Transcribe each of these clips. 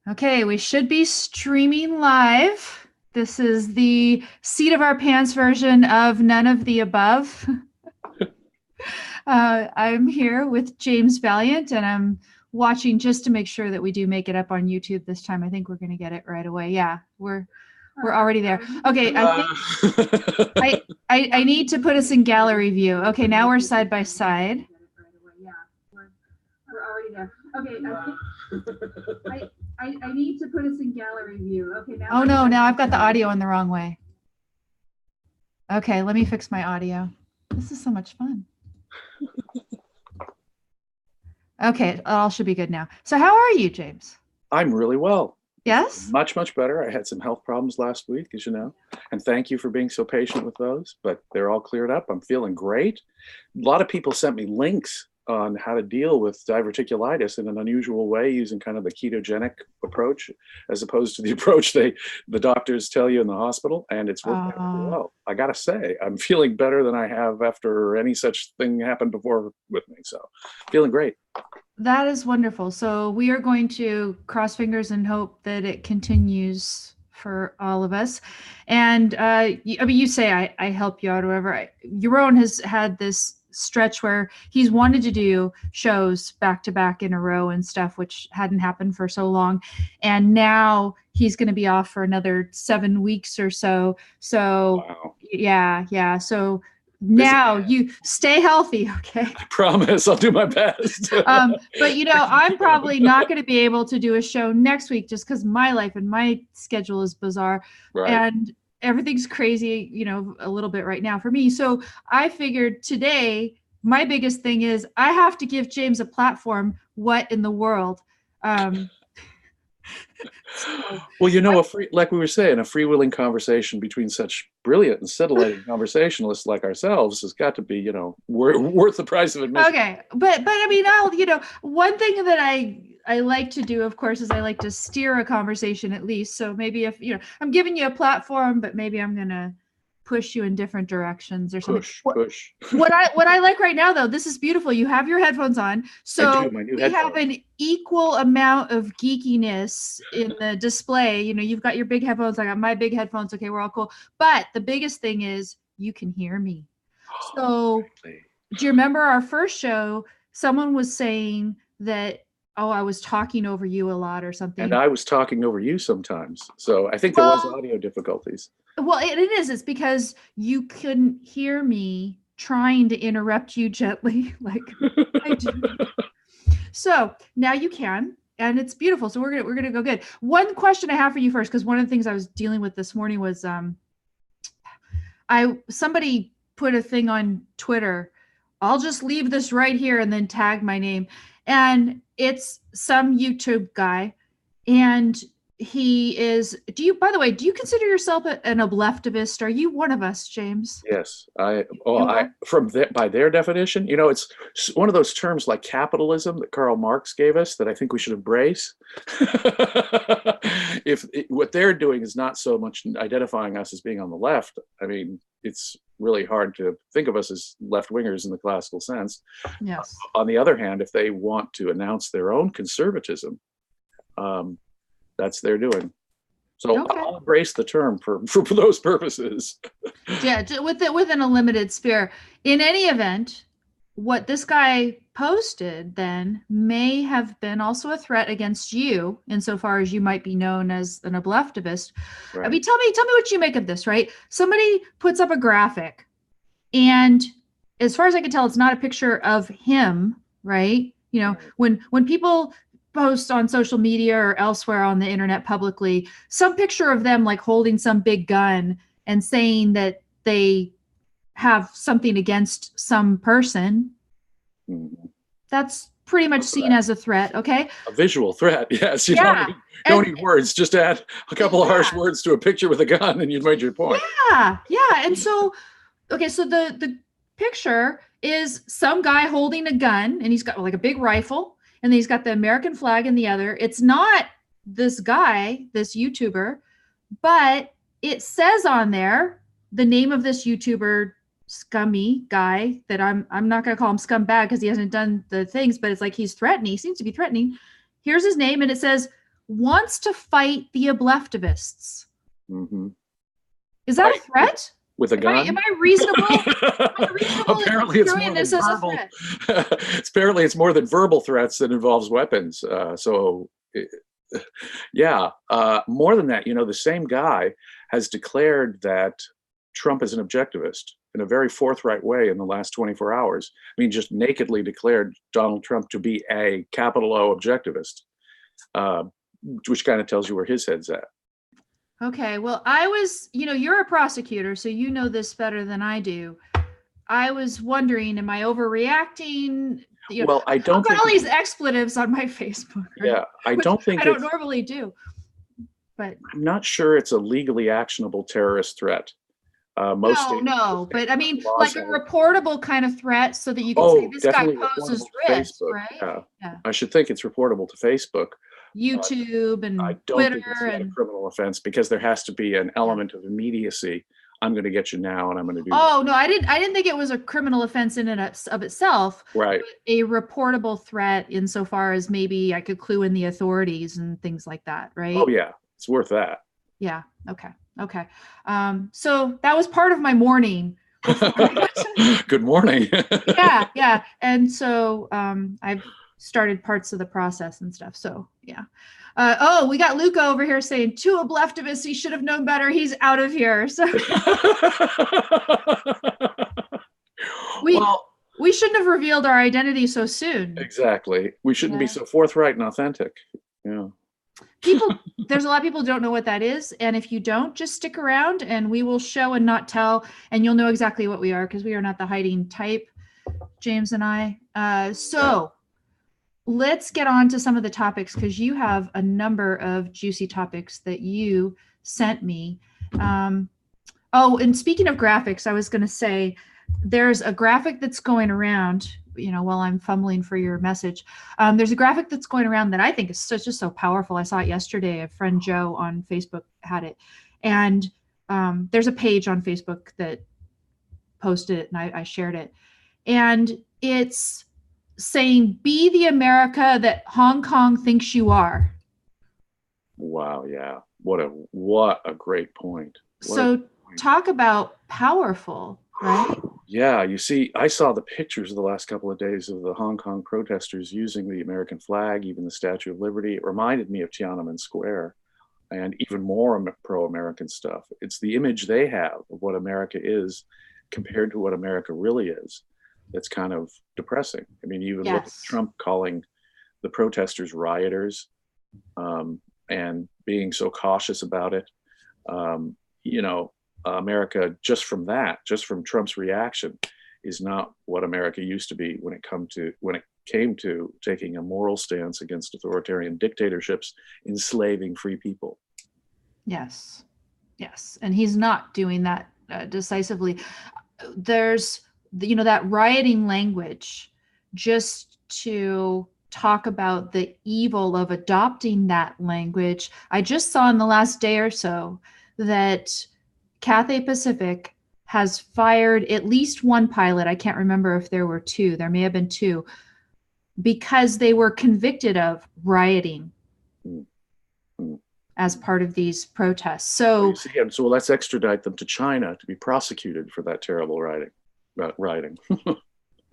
Okay, we should be streaming live. This is the seat of our pants version of none of the above. I'm here with James Valliant, and I'm watching just to make sure that we do make it up on YouTube this time. I think we're going to get it right away. Yeah, we're already there. Okay, I need to put us in gallery view. Okay, now we're side by side. We're already there. Okay, I need to put us in gallery view. Okay, now. Oh no, now I've got the audio in the wrong way. Okay, let me fix my audio. This is so much fun. Okay, it all should be good now. So how are you, James? I'm really well. Yes? Much, much better. I had some health problems last week, as you know, and thank you for being so patient with those, but they're all cleared up. I'm feeling great. A lot of people sent me links on how to deal with diverticulitis in an unusual way using kind of the ketogenic approach, as opposed to the approach the doctors tell you in the hospital, and it's worked out really well. I gotta say, I'm feeling better than I have after any such thing happened before with me, so feeling great. That is wonderful. So we are going to cross fingers and hope that it continues for all of us. And I mean, you say I help you out or whatever. Yaron has had this stretch where he's wanted to do shows back to back in a row and stuff, which hadn't happened for so long. And now he's going to be off for another 7 weeks or so. So wow. Yeah. So now you stay healthy. Okay. I promise I'll do my best. But I'm probably not going to be able to do a show next week just because my life and my schedule is bizarre. Right. And everything's crazy, a little bit right now for me. So I figured today, my biggest thing is I have to give James a platform. What in the world? Well, like we were saying, a freewheeling conversation between such brilliant and scintillating conversationalists like ourselves has got to be, worth the price of admission. Okay, but I mean, one thing that I like to do, of course, is I like to steer a conversation at least. So maybe if I'm giving you a platform, but maybe I'm gonna push you in different directions or something. Push. What I like right now, though, this is beautiful. You have your headphones on, so we have an equal amount of geekiness in the display. You've got your big headphones. I got my big headphones. Okay, we're all cool. But the biggest thing is you can hear me. So do you remember our first show? Someone was saying that, I was talking over you a lot or something. And I was talking over you sometimes. So I think there was audio difficulties. Well, it is. It's because you couldn't hear me trying to interrupt you gently like I do. So now you can, and it's beautiful. So we're gonna go good. One question I have for you first, because one of the things I was dealing with this morning was somebody put a thing on Twitter. I'll just leave this right here and then tag my name. And it's some YouTube guy. And he is, by the way, do you consider yourself an obleftivist? Are you one of us, James? Yes. By their definition, it's one of those terms like capitalism that Karl Marx gave us that I think we should embrace. What they're doing is not so much identifying us as being on the left. I mean, it's really hard to think of us as left-wingers in the classical sense. Yes. On the other hand, if they want to announce their own conservatism, that's their doing. So okay. I'll embrace the term for those purposes. Yeah, within a limited sphere. In any event, what this guy posted then may have been also a threat against you, insofar as you might be known as an obleftivist. Right. I mean, tell me what you make of this, right? Somebody puts up a graphic, and as far as I can tell, it's not a picture of him, right? When people post on social media or elsewhere on the internet publicly, some picture of them like holding some big gun and saying that they have something against some person, that's pretty much seen as a threat, okay? A visual threat, yes. You don't need words, just add a couple of harsh words to a picture with a gun and you've made your point. Yeah. And so, okay, so the picture is some guy holding a gun, and he's got like a big rifle, and then he's got the American flag in the other. It's not this guy, this YouTuber, but it says on there the name of this YouTuber, scummy guy, that I'm not going to call him scumbag because he hasn't done the things, but it's like he's threatening. He seems to be threatening. Here's his name, and it says, wants to fight the ableftivists. Mm-hmm. Is that a threat? With a gun? Am I reasonable? Apparently, it's more than verbal. Apparently, it's more than verbal threats that involves weapons. Yeah, more than that, the same guy has declared that Trump is an objectivist in a very forthright way in the last 24 hours. I mean, just nakedly declared Donald Trump to be a capital O objectivist, which kind of tells you where his head's at. Okay, well, you're a prosecutor, so you know this better than I do. I was wondering, am I overreacting? Well, I don't think all these expletives on my Facebook. Right? Yeah, I don't think I don't normally do. But I'm not sure it's a legally actionable terrorist threat. No, but I mean, like a reportable kind of threat, so that you can say this guy poses risk, right? Yeah. I should think it's reportable to Facebook, YouTube, and I don't Twitter, think it's not a criminal offense, because there has to be an element of immediacy. I'm going to get you now, and I'm going to do. Oh no, I didn't think it was a criminal offense in and of itself. Right. A reportable threat, insofar as maybe I could clue in the authorities and things like that, right? Oh yeah, it's worth that. Yeah. Okay. So that was part of my morning. Good morning. Yeah. And so I've started parts of the process and stuff. So yeah. We got Luca over here saying, to a leftivist, he should have known better. He's out of here. So we shouldn't have revealed our identity so soon. Exactly. We shouldn't be so forthright and authentic. Yeah. There's a lot of people who don't know what that is. And if you don't, just stick around and we will show and not tell, and you'll know exactly what we are, because we are not the hiding type, James and I. So let's get on to some of the topics, because you have a number of juicy topics that you sent me. And speaking of graphics, I was going to say, there's a graphic that's going around, while I'm fumbling for your message. There's a graphic that's going around that I think is just so powerful. I saw it yesterday. A friend, Joe, on Facebook had it. And there's a page on Facebook that posted it, and I shared it. And it's saying, be the America that Hong Kong thinks you are. Wow. Yeah. What a great point. Talk about powerful, right? Yeah, you see, I saw the pictures of the last couple of days of the Hong Kong protesters using the American flag, even the Statue of Liberty. It reminded me of Tiananmen Square, and even more pro-American stuff. It's the image they have of what America is compared to what America really is. That's kind of depressing. I mean, you even look at Trump calling the protesters rioters, and being so cautious about it. America, just from Trump's reaction, is not what America used to be when it came to taking a moral stance against authoritarian dictatorships enslaving free people. Yes, and he's not doing that decisively. There's that rioting language, just to talk about the evil of adopting that language. I just saw in the last day or so that Cathay Pacific has fired at least one pilot. I can't remember if there were two. There may have been two, because they were convicted of rioting as part of these protests. So let's extradite them to China to be prosecuted for that terrible rioting.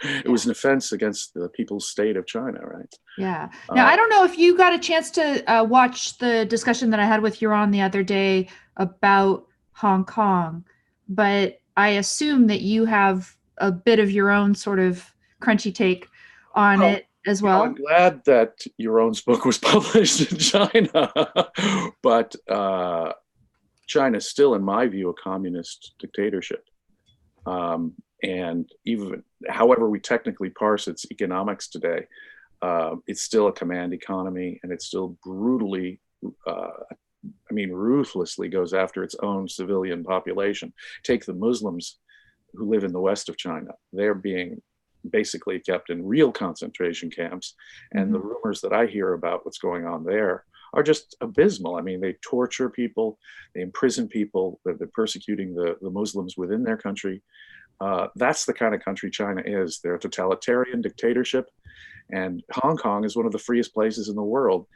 It was an offense against the People's State of China, right? Yeah. Now, I don't know if you got a chance to watch the discussion that I had with Yaron the other day about Hong Kong, but I assume that you have a bit of your own sort of crunchy take on it as well. I'm glad that Yaron's book was published in China, but China's still, in my view, a communist dictatorship. And even however we technically parse its economics today, it's still a command economy, and it's still brutally, ruthlessly goes after its own civilian population. Take the Muslims who live in the west of China. They're being basically kept in real concentration camps. And the rumors that I hear about what's going on there are just abysmal. I mean, they torture people, they imprison people, they're persecuting the Muslims within their country. That's the kind of country China is. They're a totalitarian dictatorship, And Hong Kong is one of the freest places in the world.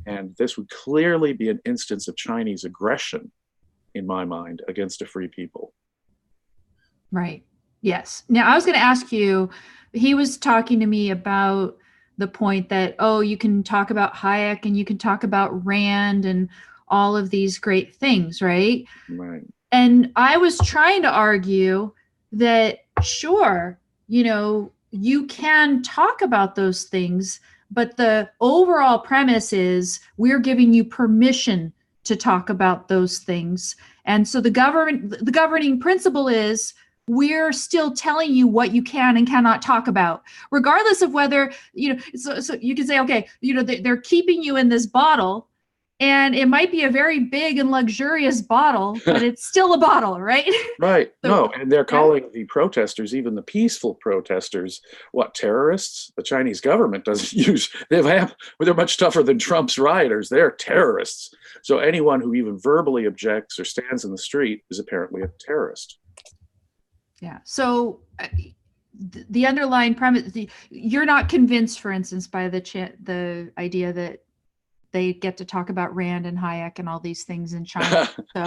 And this would clearly be an instance of Chinese aggression, in my mind, against a free people. Right. Yes. Now, I was going to ask you, he was talking to me about the point that, oh, you can talk about Hayek and you can talk about Rand and all of these great things, right? Right. And I was trying to argue that, sure, you can talk about those things, but the overall premise is we're giving you permission to talk about those things. And so the governing principle is we're still telling you what you can and cannot talk about, regardless of whether, so you can say, okay, they're keeping you in this bottle, and it might be a very big and luxurious bottle, but it's still a bottle, right? Right. So, No, and they're yeah. calling the protesters, even the peaceful protesters, what, terrorists? The Chinese government doesn't use, they're much tougher than Trump's rioters. They're terrorists. So anyone who even verbally objects or stands in the street is apparently a terrorist. Yeah. So the underlying premise, you're not convinced, for instance, by the idea that they get to talk about Rand and Hayek and all these things in China. So,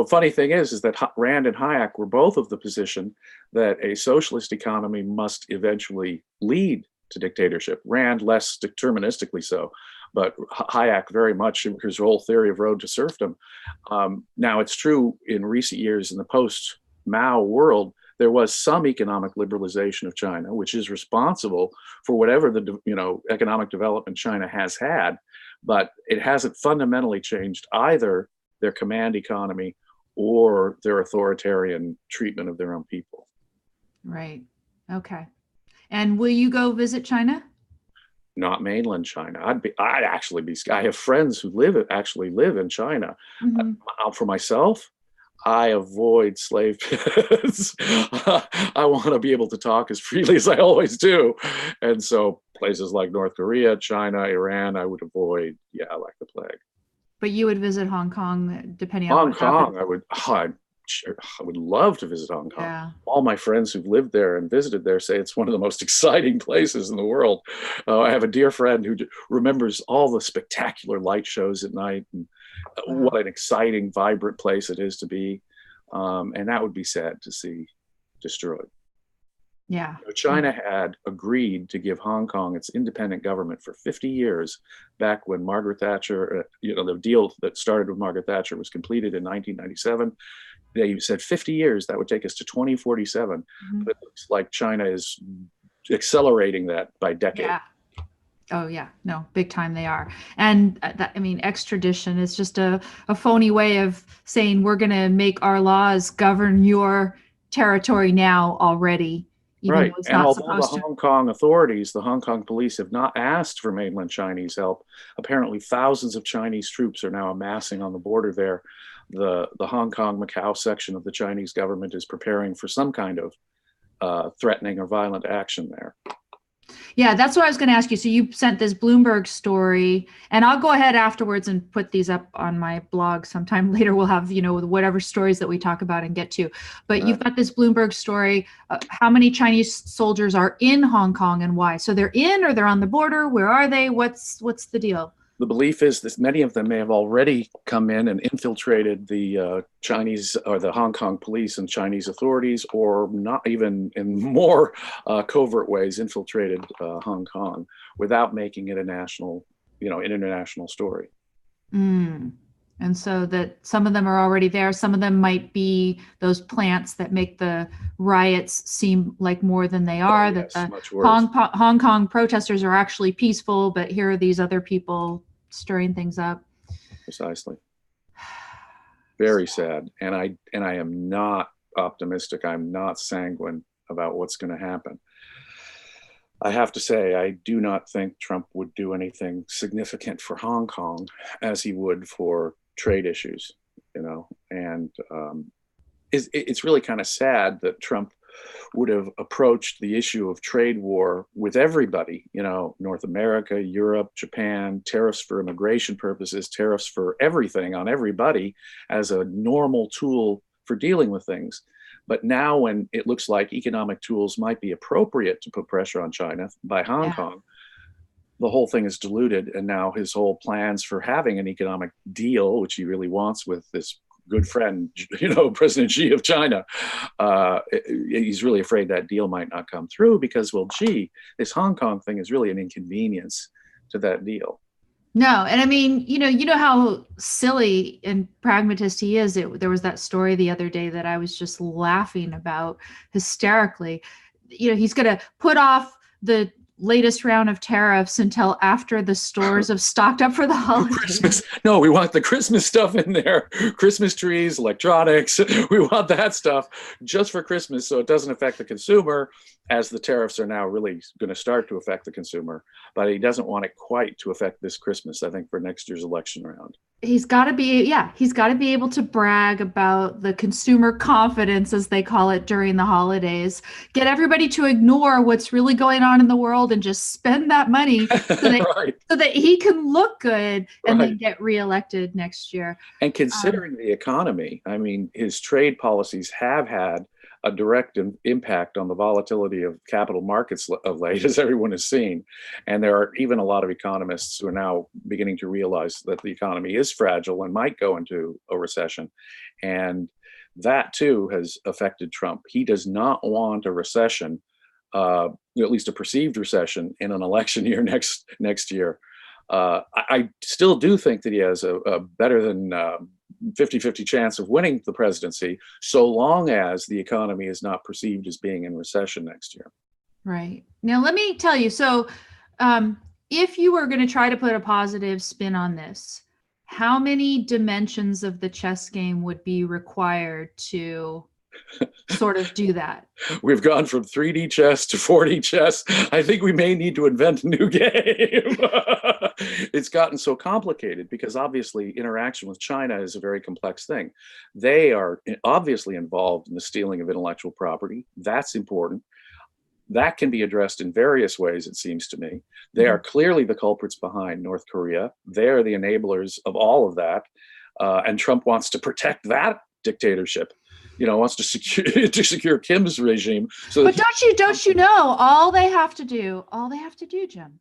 funny thing is that Rand and Hayek were both of the position that a socialist economy must eventually lead to dictatorship. Rand less deterministically so, but Hayek very much, his whole theory of road to serfdom. Now, it's true in recent years in the post-Mao world, there was some economic liberalization of China, which is responsible for whatever the economic development China has had, but it hasn't fundamentally changed either their command economy or their authoritarian treatment of their own people. Right. Okay. And will you go visit China? Not mainland China. I have friends who actually live in China. Mm-hmm. For myself, I avoid slave pits. I want to be able to talk as freely as I always do. And so places like North Korea, China, Iran, I would avoid, like the plague. But you would visit Hong Kong, depending on Hong what Kong, happens. I would love to visit Hong Kong. Yeah. All my friends who've lived there and visited there say it's one of the most exciting places in the world. I have a dear friend who remembers all the spectacular light shows at night and what an exciting, vibrant place it is to be. And that would be sad to see destroyed. Yeah. China had agreed to give Hong Kong its independent government for 50 years back when Margaret Thatcher, the deal that started with Margaret Thatcher was completed in 1997. They said 50 years, that would take us to 2047. Mm-hmm. But it looks like China is accelerating that by decade. Yeah. Oh, yeah. No, big time they are. And extradition is just a phony way of saying we're going to make our laws govern your territory now already. Right. And although the Hong Kong authorities, the Hong Kong police have not asked for mainland Chinese help, apparently thousands of Chinese troops are now amassing on the border there. The Hong Kong Macau section of the Chinese government is preparing for some kind of threatening or violent action there. Yeah, that's what I was going to ask you. So you sent this Bloomberg story, and I'll go ahead afterwards and put these up on my blog sometime later. We'll have, whatever stories that we talk about and get to. But you've got this Bloomberg story. How many Chinese soldiers are in Hong Kong and why? So they're in or they're on the border? Where are they? What's the deal? The belief is that many of them may have already come in and infiltrated the Chinese or the Hong Kong police and Chinese authorities, or not even in more covert ways infiltrated Hong Kong without making it a national, international story. Mm. And so that some of them are already there. Some of them might be those plants that make the riots seem like more than they are. Yes, that much the worse. Hong Kong protesters are actually peaceful, but here are these other people stirring things up. Precisely. Very sad. And I am not optimistic. I'm not sanguine about what's going to happen. I have to say, I do not think Trump would do anything significant for Hong Kong as he would for trade issues, and it's really kind of sad that Trump would have approached the issue of trade war with everybody, North America, Europe, Japan, tariffs for immigration purposes, tariffs for everything on everybody as a normal tool for dealing with things. But now, when it looks like economic tools might be appropriate to put pressure on China by Hong Yeah. Kong, the whole thing is diluted. And now his whole plans for having an economic deal, which he really wants with this good friend, President Xi of China, he's really afraid that deal might not come through because, well, gee, this Hong Kong thing is really an inconvenience to that deal. No, and I mean, you know how silly and pragmatist he is. There was that story the other day that I was just laughing about hysterically. He's going to put off the latest round of tariffs until after the stores have stocked up for the holidays. Christmas. No, we want the Christmas stuff in there. Christmas trees, electronics. We want that stuff just for Christmas so it doesn't affect the consumer, as the tariffs are now really going to start to affect the consumer. But he doesn't want it quite to affect this Christmas, I think, for next year's election round. He's got to be able to brag about the consumer confidence, as they call it, during the holidays. Get everybody to ignore what's really going on in the world and just spend that money Right. so that he can look good and Right. then get reelected next year. And considering the economy, I mean, his trade policies have had a direct impact on the volatility of capital markets of late, as everyone has seen. And there are even a lot of economists who are now beginning to realize that the economy is fragile and might go into a recession. And that too has affected Trump. He does not want a recession, at least a perceived recession, in an election year next year. I still do think that he has a better than 50-50 chance of winning the presidency, so long as the economy is not perceived as being in recession next year. Right. Now, let me tell you. So, if you were going to try to put a positive spin on this, how many dimensions of the chess game would be required to sort of do that? We've gone from 3D chess to 4D chess. I think we may need to invent a new game. It's gotten so complicated because obviously interaction with China is a very complex thing. They are obviously involved in the stealing of intellectual property. That's important. That can be addressed in various ways, it seems to me. They are clearly the culprits behind North Korea. They are the enablers of all of that. And Trump wants to protect that dictatorship. Wants to secure Kim's regime. So, but don't you know, all they have to do, Jim,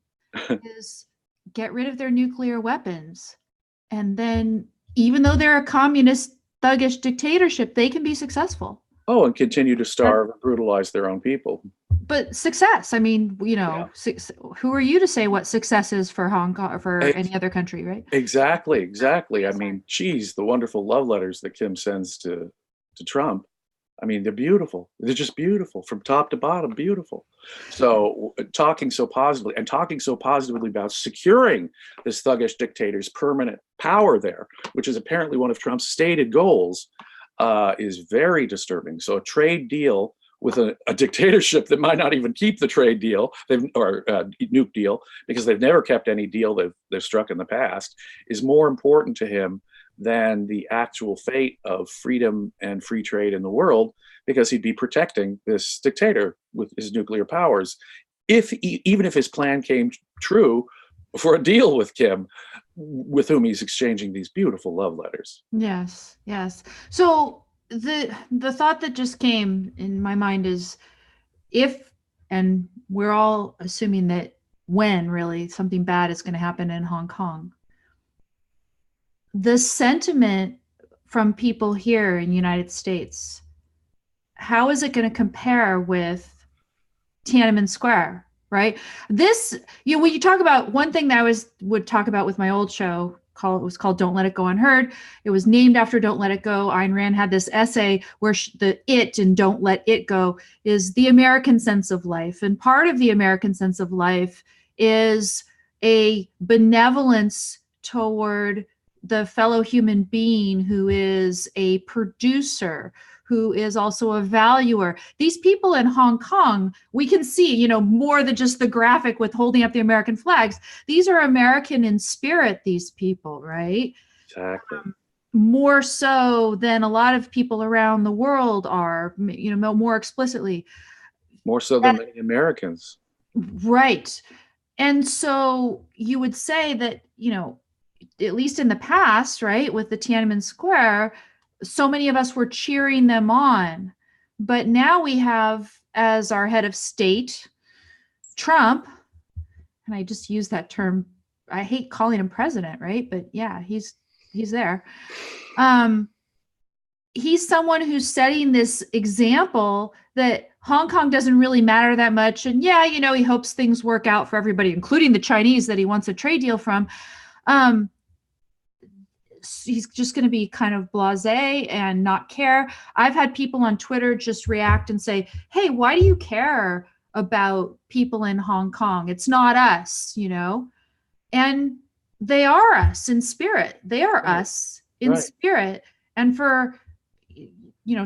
is get rid of their nuclear weapons, and then, even though they're a communist, thuggish dictatorship, they can be successful. Oh, and continue to starve and brutalize their own people. But success, I mean, who are you to say what success is for Hong Kong or for any other country, right? Exactly. I mean, geez, the wonderful love letters that Kim sends to Trump. I mean, they're beautiful. They're just beautiful from top to bottom, beautiful. So talking so positively about securing this thuggish dictator's permanent power there, which is apparently one of Trump's stated goals, is very disturbing. So a trade deal with a dictatorship that might not even keep the trade deal, or nuke deal, because they've never kept any deal they've struck in the past, is more important to him than the actual fate of freedom and free trade in the world, because he'd be protecting this dictator with his nuclear powers. Even if his plan came true for a deal with Kim, with whom he's exchanging these beautiful love letters. Yes. So the thought that just came in my mind is, if, and we're all assuming that when really something bad is going to happen in Hong Kong, the sentiment from people here in the United States, how is it going to compare with Tiananmen Square, right? This, when you talk about, one thing that I would talk about with my old show, it was called Don't Let It Go Unheard. It was named after Don't Let It Go. Ayn Rand had this essay where the it in Don't Let It Go is the American sense of life. And part of the American sense of life is a benevolence toward the fellow human being who is a producer, who is also a valuer. These people in Hong Kong, we can see, more than just the graphic with holding up the American flags. These are American in spirit, these people, right? Exactly. More so than a lot of people around the world are, more explicitly. More so than many Americans. Right. And so you would say that, at least in the past, right, with the Tiananmen Square, so many of us were cheering them on. But now we have as our head of state Trump, and I just use that term. I hate calling him president, right? But yeah, he's there. Um, he's someone who's setting this example that Hong Kong doesn't really matter that much. And yeah, he hopes things work out for everybody, including the Chinese that he wants a trade deal from. Um, he's just going to be kind of blasé and not care. I've had people on Twitter just react and say, hey, why do you care about people in Hong Kong? It's not us. And they are us in spirit. They are Right. us in Right. spirit. And for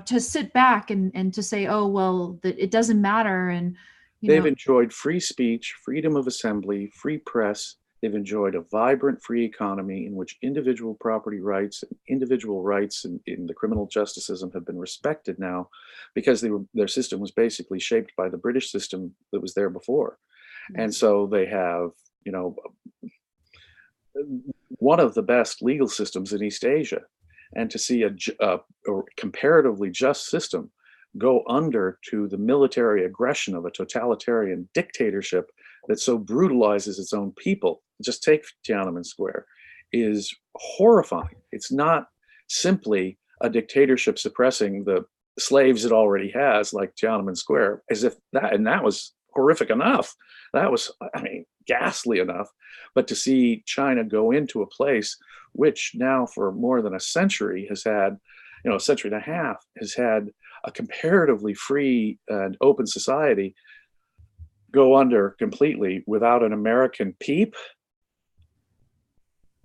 to sit back and to say, oh well, that it doesn't matter, and They've enjoyed free speech, freedom of assembly, free press. They've enjoyed a vibrant free economy in which individual property rights and individual rights in the criminal justice system have been respected now, because their system was basically shaped by the British system that was there before. And so they have, one of the best legal systems in East Asia. And to see a comparatively just system go under to the military aggression of a totalitarian dictatorship that so brutalizes its own people, just take Tiananmen Square, is horrifying. It's not simply a dictatorship suppressing the slaves it already has, like Tiananmen Square, as if that was horrific enough. That was, ghastly enough. But to see China go into a place which now for more than a century has had, a century and a half, has had a comparatively free and open society, go under completely without an American peep,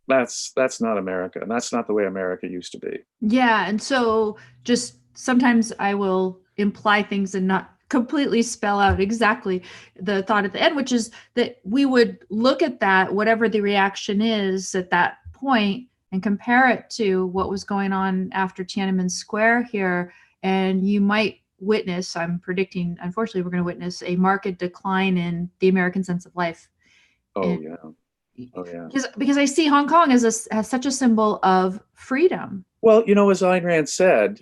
that's not America, and that's not the way America used to be. Yeah, and so just sometimes I will imply things and not completely spell out exactly the thought at the end, which is that we would look at that, whatever the reaction is at that point, and compare it to what was going on after Tiananmen Square here. And you might witness, I'm predicting, unfortunately, we're going to witness a marked decline in the American sense of life. Oh And yeah. Oh yeah. because I see Hong Kong as such a symbol of freedom. Well, as Ayn Rand said,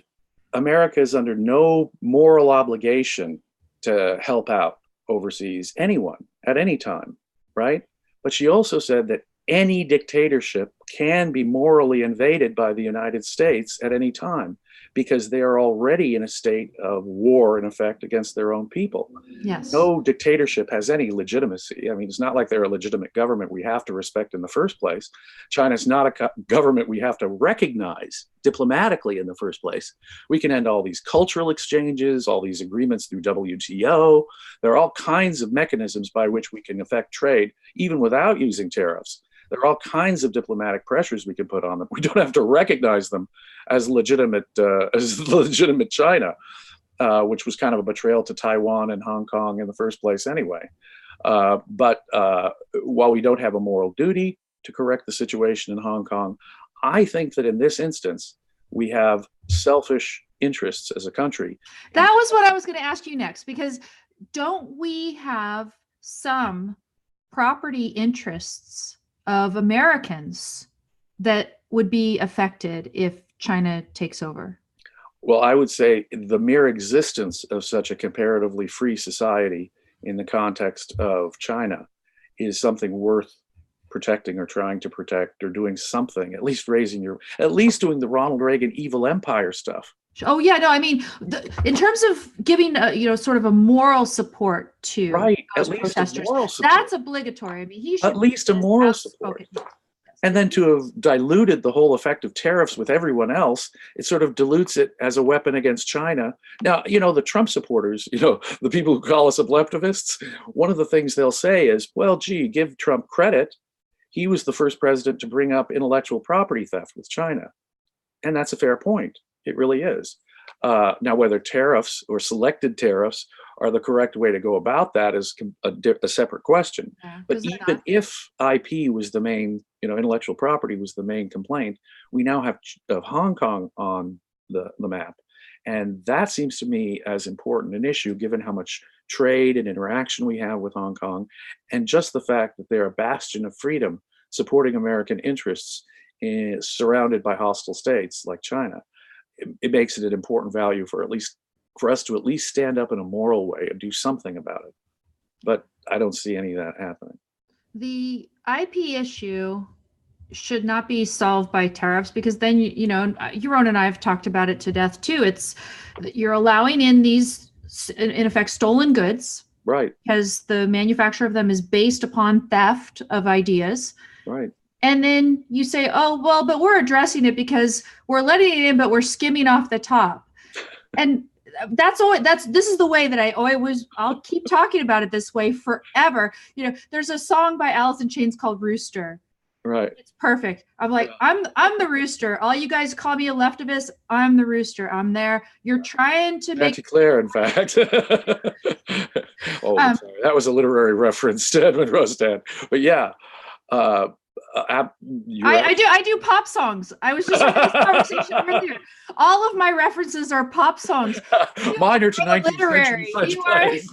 America is under no moral obligation to help out overseas anyone at any time, right? But she also said that any dictatorship can be morally invaded by the United States at any time, because they are already in a state of war, in effect, against their own people. Yes. No dictatorship has any legitimacy. It's not like they're a legitimate government we have to respect in the first place. China's not a government we have to recognize diplomatically in the first place. We can end all these cultural exchanges, all these agreements through WTO. There are all kinds of mechanisms by which we can affect trade, even without using tariffs. There are all kinds of diplomatic pressures we can put on them. We don't have to recognize them as legitimate China, which was kind of a betrayal to Taiwan and Hong Kong in the first place anyway. But while we don't have a moral duty to correct the situation in Hong Kong, I think that in this instance, we have selfish interests as a country. That was what I was going to ask you next, because don't we have some property interests of Americans that would be affected if China takes over? Well, I would say the mere existence of such a comparatively free society in the context of China is something worth protecting, or trying to protect, or doing something, at least doing the Ronald Reagan evil empire stuff. Oh yeah, no, in terms of giving sort of a moral support to right, those at least protesters, a moral support. That's obligatory. He should at least a moral support. And then to have diluted the whole effect of tariffs with everyone else, it sort of dilutes it as a weapon against China. Now, the Trump supporters, the people who call us upleftivists, one of the things they'll say is, well, gee, give Trump credit. He was the first president to bring up intellectual property theft with China. And that's a fair point. It really is. Now, whether tariffs or selected tariffs are the correct way to go about that is a separate question. Yeah, but even if IP was the main, intellectual property was the main complaint, we now have Hong Kong on the map. And that seems to me as important an issue, given how much trade and interaction we have with Hong Kong, and just the fact that they're a bastion of freedom, supporting American interests, surrounded by hostile states like China. It makes it an important value for at least for us to at least stand up in a moral way and do something about it. But I don't see any of that happening. The IP issue should not be solved by tariffs, because then, Yaron and I have talked about it to death too. It's you're allowing in these, in effect, stolen goods. Right. Because the manufacture of them is based upon theft of ideas. Right. And then you say, oh, well, but we're addressing it because we're letting it in, but we're skimming off the top. And this is the way that I'll keep talking about it this way forever. There's a song by Alice in Chains called Rooster. Right. It's perfect. I'm like, I'm the rooster. All you guys call me a leftovist. I'm the rooster. I'm there. You're trying to make Claire, in fact. Oh, sorry. That was a literary reference to Edmund Rostand. But yeah, I do pop songs. I was just having this conversation earlier. All of my references are pop songs. Mine are to 19th literary. century French plays.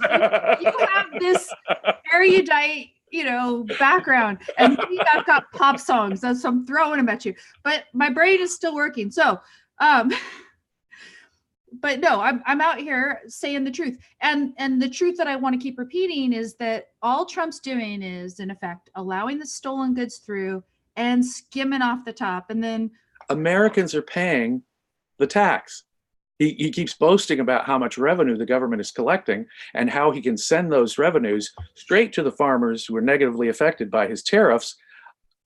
You have this erudite, background, and me, I've got pop songs. So I'm throwing them at you. But my brain is still working. So, but no, I'm out here saying the truth. And the truth that I want to keep repeating is that all Trump's doing is, in effect, allowing the stolen goods through and skimming off the top. And then Americans are paying the tax. He keeps boasting about how much revenue the government is collecting and how he can send those revenues straight to the farmers who are negatively affected by his tariffs,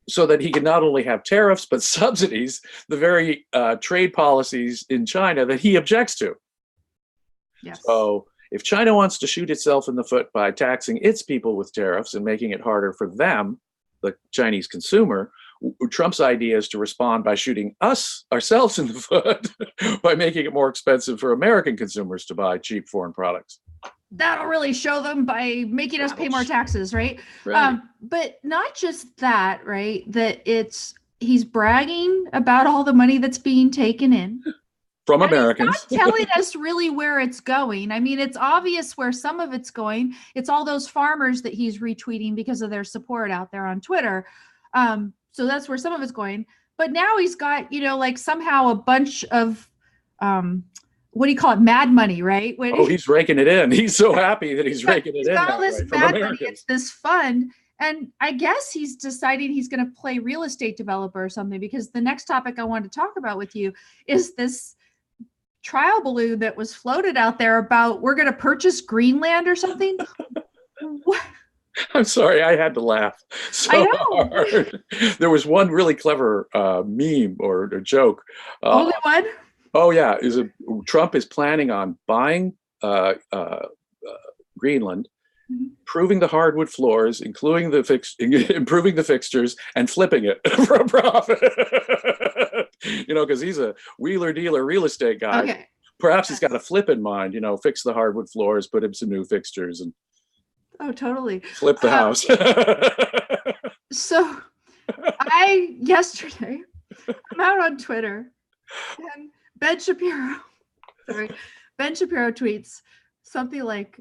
so that he can not only have tariffs, but subsidies the very trade policies in China that he objects to. yes. So if China wants to shoot itself in the foot by taxing its people with tariffs and making it harder for them, the Chinese consumer, Trump's idea is to respond by shooting ourselves in the foot by making it more expensive for American consumers to buy cheap foreign products. That'll really show them by making us pay more taxes, right? Right. But not just that, right? That he's bragging about all the money that's being taken in from Americans. He's not telling us really where it's going. I mean, it's obvious where some of it's going. It's all those farmers that he's retweeting because of their support out there on Twitter. So that's where some of it's going. But now he's got, like somehow a bunch of, what do you call it? Mad money, right? He's raking it in. He's so happy that he's raking it in. He's got all this mad money. It's this fund. And I guess he's deciding he's going to play real estate developer or something, because the next topic I wanted to talk about with you is this trial balloon that was floated out there about we're going to purchase Greenland or something. What? I'm sorry, I had to laugh so hard. There was one really clever meme or joke. Only one? Oh yeah, Trump is planning on buying Greenland, improving the hardwood floors, improving the fixtures, and flipping it for a profit. Because he's a wheeler dealer real estate guy. Okay. Perhaps he's got a flip in mind. Fix the hardwood floors, put in some new fixtures, and totally flip the house. So yesterday I'm out on Twitter, and Ben Shapiro tweets something like,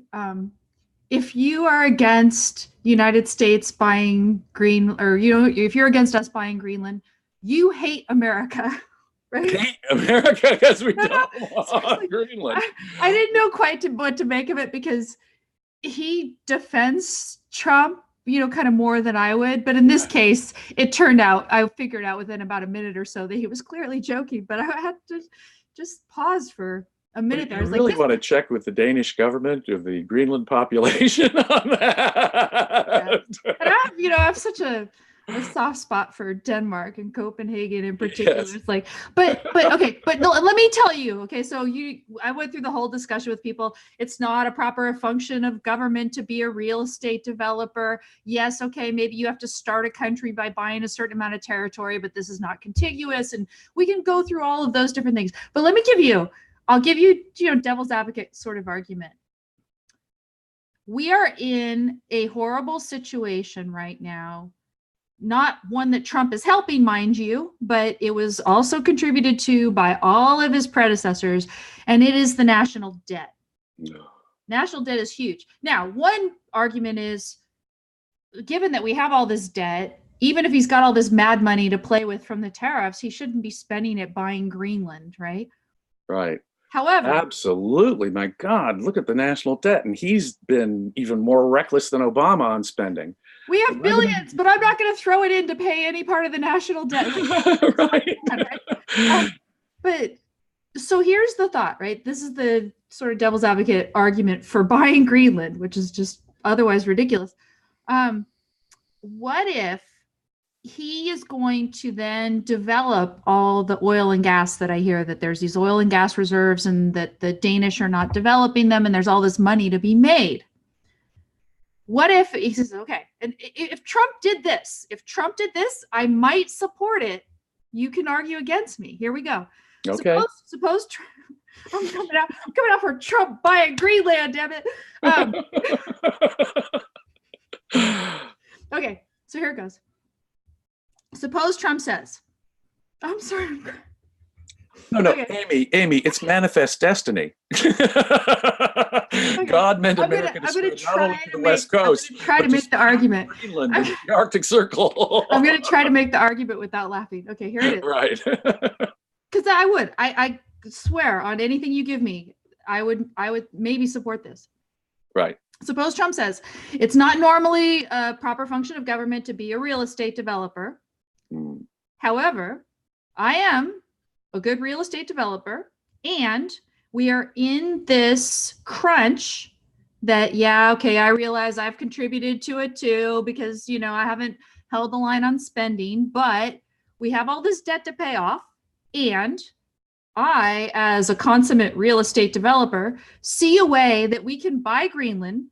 if you are against United States buying if you're against us buying Greenland, you hate America. Right? Hate America because we don't want Greenland. I didn't know quite what to make of it, because he defends Trump, kind of more than I would. But in this case, I figured out within about a minute or so that he was clearly joking. But I had to just pause for a minute there. I was really want to check with the Danish government of the Greenland population on that. Yeah. And I have such a soft spot for Denmark and Copenhagen in particular. Yes. It's like, but okay, but no, let me tell you, okay, so I went through the whole discussion with people. It's not a proper function of government to be a real estate developer. Yes, okay, maybe you have to start a country by buying a certain amount of territory, but this is not contiguous, and we can go through all of those different things. But I'll give you, devil's advocate sort of argument. We are in a horrible situation right now. Not one that Trump is helping, mind you, but it was also contributed to by all of his predecessors, and it is the national debt. No. National debt is huge. Now, one argument is, given that we have all this debt, even if he's got all this mad money to play with from the tariffs, he shouldn't be spending it buying Greenland, right? Right. However, Absolutely. My God, look at the national debt. And he's been even more reckless than Obama on spending. we Am have I gonna- billions, but I'm not going to throw it in to pay any part of the national debt. Right. But so here's the thought, right? This is the sort of devil's advocate argument for buying Greenland, which is just otherwise ridiculous. What if he is going to then develop all the oil and gas that I hear that there's these oil and gas reserves and that the Danish are not developing them and there's all this money to be made? What if he says, okay, and if Trump did this, I might support it. You can argue against me. Here we go. Okay. Suppose I'm coming out for Trump buying Greenland, damn it. Okay, so here it goes. Suppose Trump says, I'm sorry. No, Okay. Amy, it's manifest destiny. God meant America to spread not only to the West Coast, I'm try to make the argument. Greenland and the Arctic Circle. I'm going to try to make the argument without laughing. Okay, here it is. Right. Because I swear on anything you give me, I would maybe support this. Right. Suppose Trump says it's not normally a proper function of government to be a real estate developer. However, I am a good real estate developer, and we are in this crunch that, yeah, okay, I realize I've contributed to it too, because, you know, I haven't held the line on spending, but we have all this debt to pay off. And I, as a consummate real estate developer, see a way that we can buy Greenland,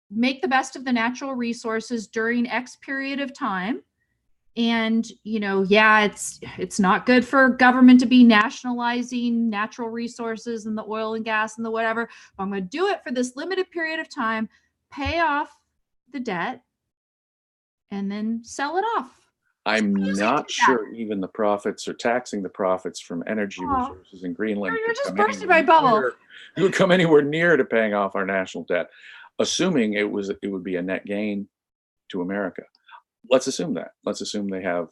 make the best of the natural resources during X period of time. And, you know, yeah, it's not good for government to be nationalizing natural resources and the oil and gas and the whatever. But I'm going to do it for this limited period of time, pay off the debt, and then sell it off. I'm not sure even the profits or taxing the profits from energy resources in Greenland. You're just bursting my bubble. It would come anywhere near to paying off our national debt, assuming it would be a net gain to America. Let's assume that. Let's assume they have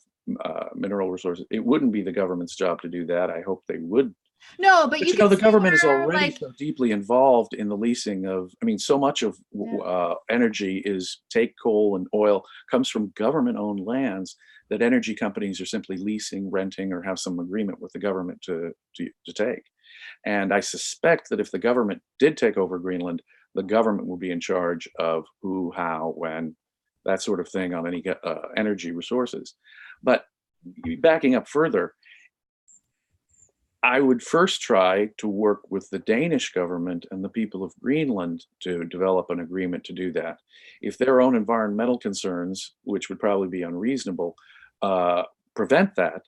mineral resources. It wouldn't be the government's job to do that. I hope they would. No, but you know, the government is already so deeply involved in the leasing of, I mean, so much of energy is take coal and oil comes from government-owned lands that energy companies are simply leasing, renting, or have some agreement with the government to take. And I suspect that if the government did take over Greenland, the government will be in charge of who, how, when, that sort of thing on any energy resources. But backing up further, I would first try to work with the Danish government and the people of Greenland to develop an agreement to do that. If their own environmental concerns, which would probably be unreasonable, prevent that,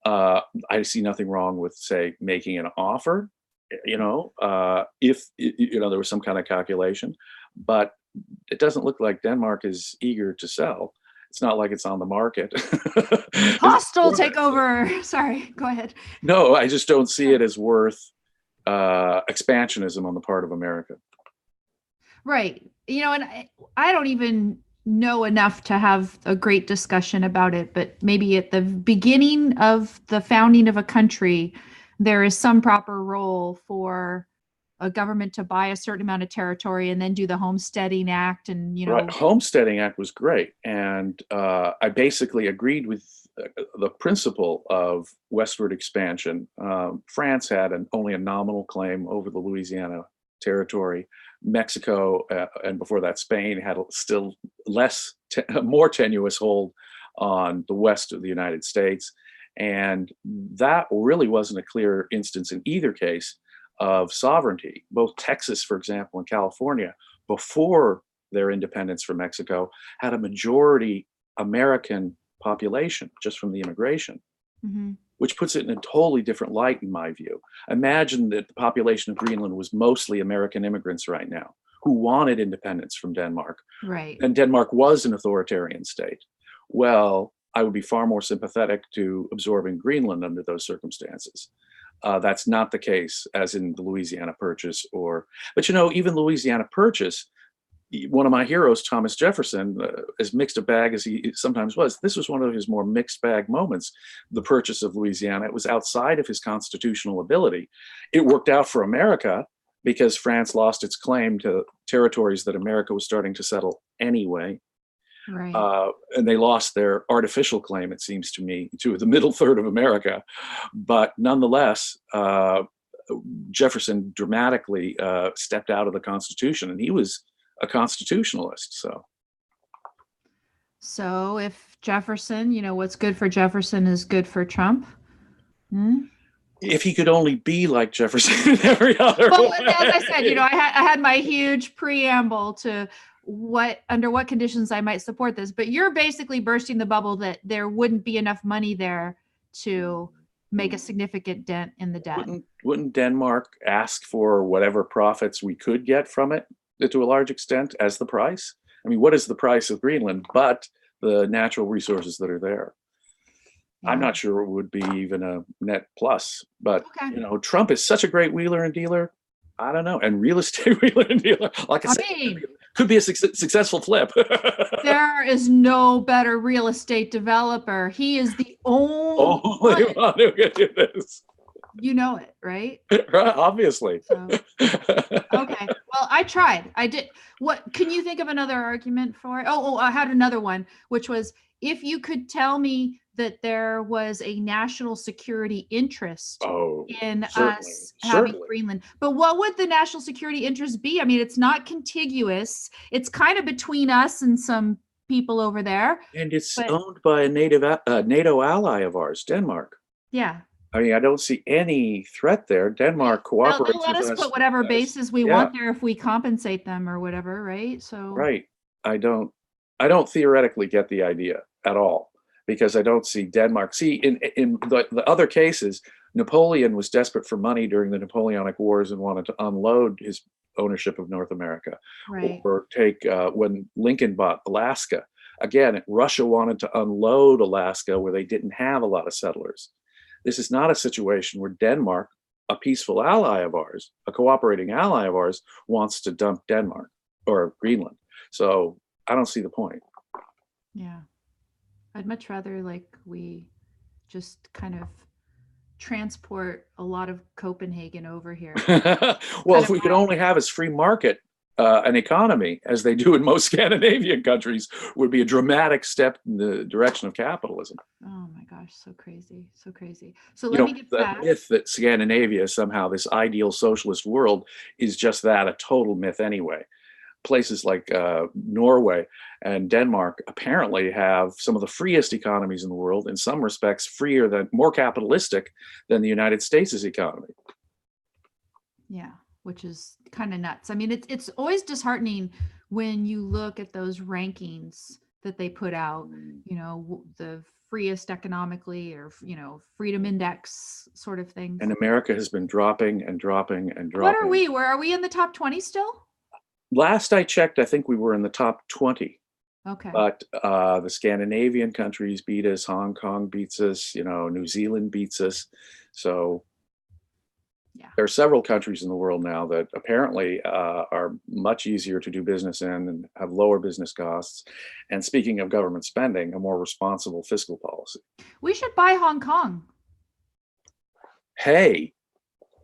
I see nothing wrong with, say, making an offer, you know, if, you know, there was some kind of calculation. But it doesn't look like Denmark is eager to sell. It's not like it's on the market. Hostile takeover. Sorry, go ahead. No, I just don't see it as worth expansionism on the part of America. Right. You know, and I don't even know enough to have a great discussion about it, but maybe at the beginning of the founding of a country, there is some proper role for a government to buy a certain amount of territory and then do the Homesteading Act, and, you know, right. Homesteading Act was great, and I basically agreed with the principle of westward expansion. France had only a nominal claim over the Louisiana territory. Mexico and before that Spain had still more tenuous hold on the west of the United States, and that really wasn't a clear instance in either case of sovereignty. Both Texas, for example, and California, before their independence from Mexico, had a majority American population just from the immigration, which puts it in a totally different light in my view. Imagine that the population of Greenland was mostly American immigrants right now who wanted independence from Denmark. Right. And Denmark was an authoritarian state. Well, I would be far more sympathetic to absorbing Greenland under those circumstances. That's not the case as in the Louisiana Purchase but you know, even Louisiana Purchase, one of my heroes, Thomas Jefferson, as mixed a bag as he sometimes was, this was one of his more mixed bag moments, the purchase of Louisiana. It was outside of his constitutional ability. It worked out for America because France lost its claim to territories that America was starting to settle anyway. Right. And they lost their artificial claim, it seems to me, to the middle third of America. But nonetheless, Jefferson dramatically stepped out of the Constitution, and he was a constitutionalist. So if Jefferson, what's good for Jefferson is good for Trump. If he could only be like Jefferson in every other Well, way. as I said, I had my huge preamble to under what conditions I might support this, but you're basically bursting the bubble that there wouldn't be enough money there to make a significant dent in the debt. Wouldn't Denmark ask for whatever profits we could get from it to a large extent as the price? I mean, what is the price of Greenland but the natural resources that are there? Yeah. I'm not sure it would be even a net plus, but Trump is such a great wheeler and dealer. I don't know. And real estate wheeler and dealer, like I said, could be a successful flip. There is no better real estate developer. He is the only one who can do this. You know it, right? Right, obviously. So, okay. Well, I tried. I did. What can you think of another argument for it? Oh, I had another one, which was if you could tell me that there was a national security interest in us having Greenland. But what would the national security interest be? I mean, it's not contiguous. It's kind of between us and some people over there. And it's owned by a NATO ally of ours, Denmark. Yeah. I mean, I don't see any threat there. Denmark cooperates They'll let us put whatever bases we want there if we compensate them or whatever, right? So right. I don't theoretically get the idea at all. Because I don't see Denmark. See, in the other cases, Napoleon was desperate for money during the Napoleonic Wars and wanted to unload his ownership of North America. Right. Or take when Lincoln bought Alaska. Again, Russia wanted to unload Alaska where they didn't have a lot of settlers. This is not a situation where Denmark, a peaceful ally of ours, a cooperating ally of ours, wants to dump Denmark or Greenland. So I don't see the point. Yeah. I'd much rather we just kind of transport a lot of Copenhagen over here. Well, if we could only have as free market an economy as they do in most Scandinavian countries, would be a dramatic step in the direction of capitalism. Oh my gosh, so crazy, so crazy. So let me get back. The myth that Scandinavia is somehow this ideal socialist world is just that, a total myth anyway. Places like Norway and Denmark apparently have some of the freest economies in the world, in some respects more capitalistic than the United States' economy. Yeah, which is kind of nuts. I mean, it's always disheartening when you look at those rankings that they put out, the freest economically or, freedom index sort of things. And America has been dropping and dropping and dropping. What are we? Where are we in the top 20 still? Last I checked, I think we were in the top 20. Okay. But the Scandinavian countries beat us. Hong Kong beats us. New Zealand beats us. So there are several countries in the world now that apparently are much easier to do business in and have lower business costs. And speaking of government spending, a more responsible fiscal policy. We should buy Hong Kong. Hey,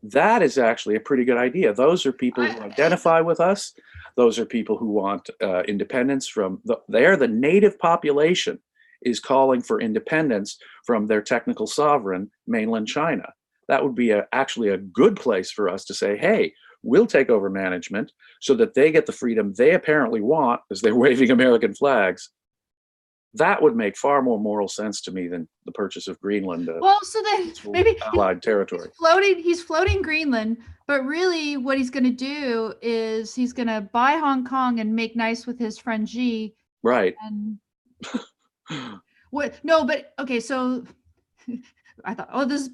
that is actually a pretty good idea. Those are people who identify with us. Those are people who want independence from the native population is calling for independence from their technical sovereign, mainland China. That would be actually a good place for us to say, hey, we'll take over management so that they get the freedom they apparently want as they're waving American flags. That would make far more moral sense to me than the purchase of Greenland. Well, so then maybe allied territory. He's floating Greenland, but really what he's going to do is he's going to buy Hong Kong and make nice with his friend Xi. Right. And what? No, but okay. So I thought, this is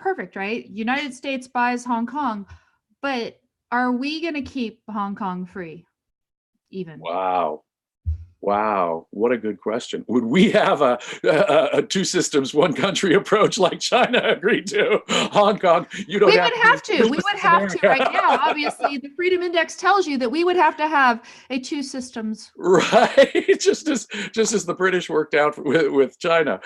perfect, right? United States buys Hong Kong, but are we going to keep Hong Kong free? Even? Wow. Wow, what a good question. Would we have a two systems, one country approach like China agreed to? Hong Kong, you don't We have would to be have to. We just would as have to right America. now. Obviously, the Freedom Index tells you that we would have to have a two systems Right, just as the British worked out with China.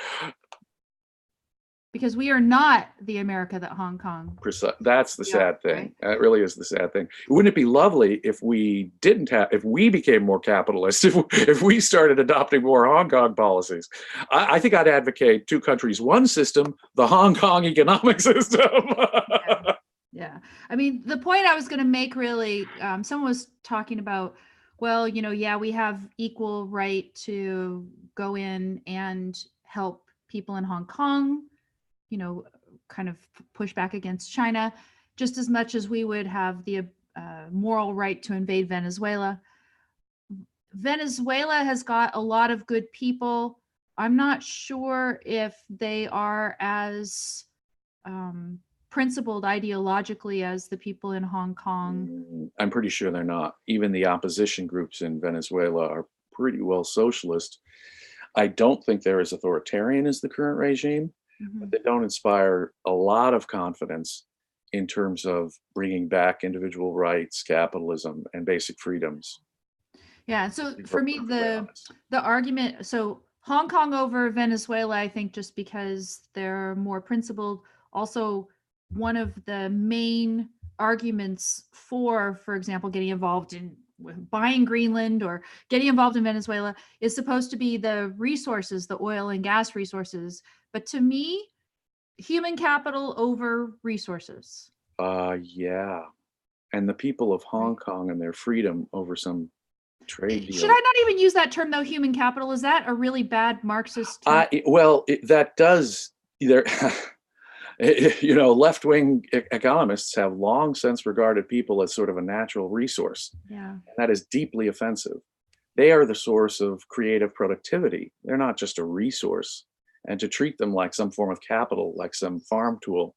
because we are not the America that Hong Kong. That's the Yeah, sad thing. right? That really is the sad thing. Wouldn't it be lovely if we didn't have, if we became more capitalist, if we started adopting more Hong Kong policies? I think I'd advocate two countries, one system, the Hong Kong economic system. Yeah. Yeah. I mean, the point I was going to make really, someone was talking about, well, yeah, we have equal right to go in and help people in Hong Kong, kind of push back against China, just as much as we would have the moral right to invade Venezuela. Venezuela has got a lot of good people. I'm not sure if they are as principled ideologically as the people in Hong Kong. I'm pretty sure they're not. Even the opposition groups in Venezuela are pretty well socialist. I don't think they're as authoritarian as the current regime, but they don't inspire a lot of confidence in terms of bringing back individual rights, capitalism, and basic freedoms. Yeah. So for me, the argument, so Hong Kong over Venezuela, I think just because they're more principled. Also, one of the main arguments for example, getting involved in buying Greenland or getting involved in Venezuela is supposed to be the resources, the oil and gas resources. But to me, human capital over resources. Yeah. And the people of Hong Kong and their freedom over some trade deal. Should I not even use that term though? Human capital, is that a really bad Marxist term? That does either. Left-wing economists have long since regarded people as sort of a natural resource. Yeah. That is deeply offensive. They are the source of creative productivity. They're not just a resource. And to treat them like some form of capital, like some farm tool,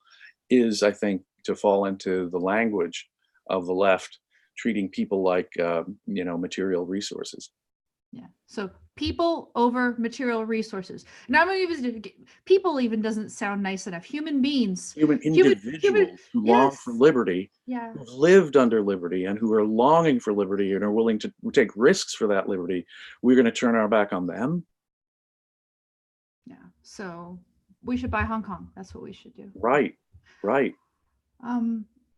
is, I think, to fall into the language of the left, treating people like, material resources. Yeah. So people over material resources. Not even people even doesn't sound nice enough. Human beings. Human individuals who long for liberty, yeah, who've lived under liberty and who are longing for liberty and are willing to take risks for that liberty. We're going to turn our back on them. Yeah. So we should buy Hong Kong. That's what we should do. Right.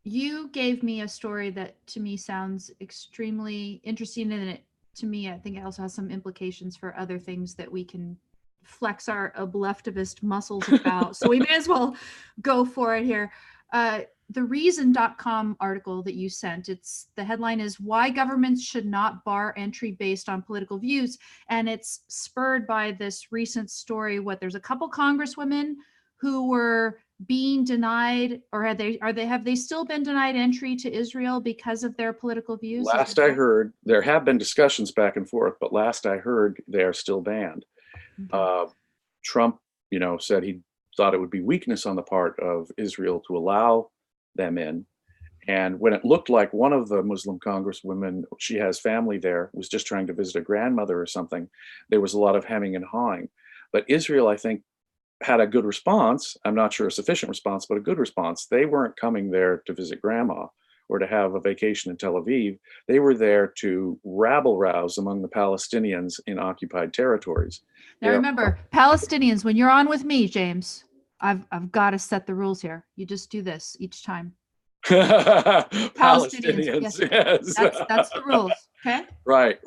You gave me a story that to me sounds extremely interesting, and to me, I think it also has some implications for other things that we can flex our oblectivist muscles about. So we may as well go for it here. The reason.com article that you sent, the headline is "Why Governments Should Not Bar Entry Based on Political Views." And it's spurred by this recent story. There's a couple congresswomen who were being denied, or have they still been denied entry to Israel because of their political views? Last I heard, there have been discussions back and forth, but last I heard, they are still banned. Okay. Trump, said he thought it would be weakness on the part of Israel to allow them in. And when it looked like one of the Muslim congresswomen, she has family there, was just trying to visit a grandmother or something, there was a lot of hemming and hawing. But Israel, I think, had a good response. I'm not sure a sufficient response, but a good response. They weren't coming there to visit grandma or to have a vacation in Tel Aviv. They were there to rabble rouse among the Palestinians in occupied territories. Now remember, Palestinians, when you're on with me, James, I've got to set the rules here. You just do this each time. Palestinians, yes. That's the rules, okay? Right.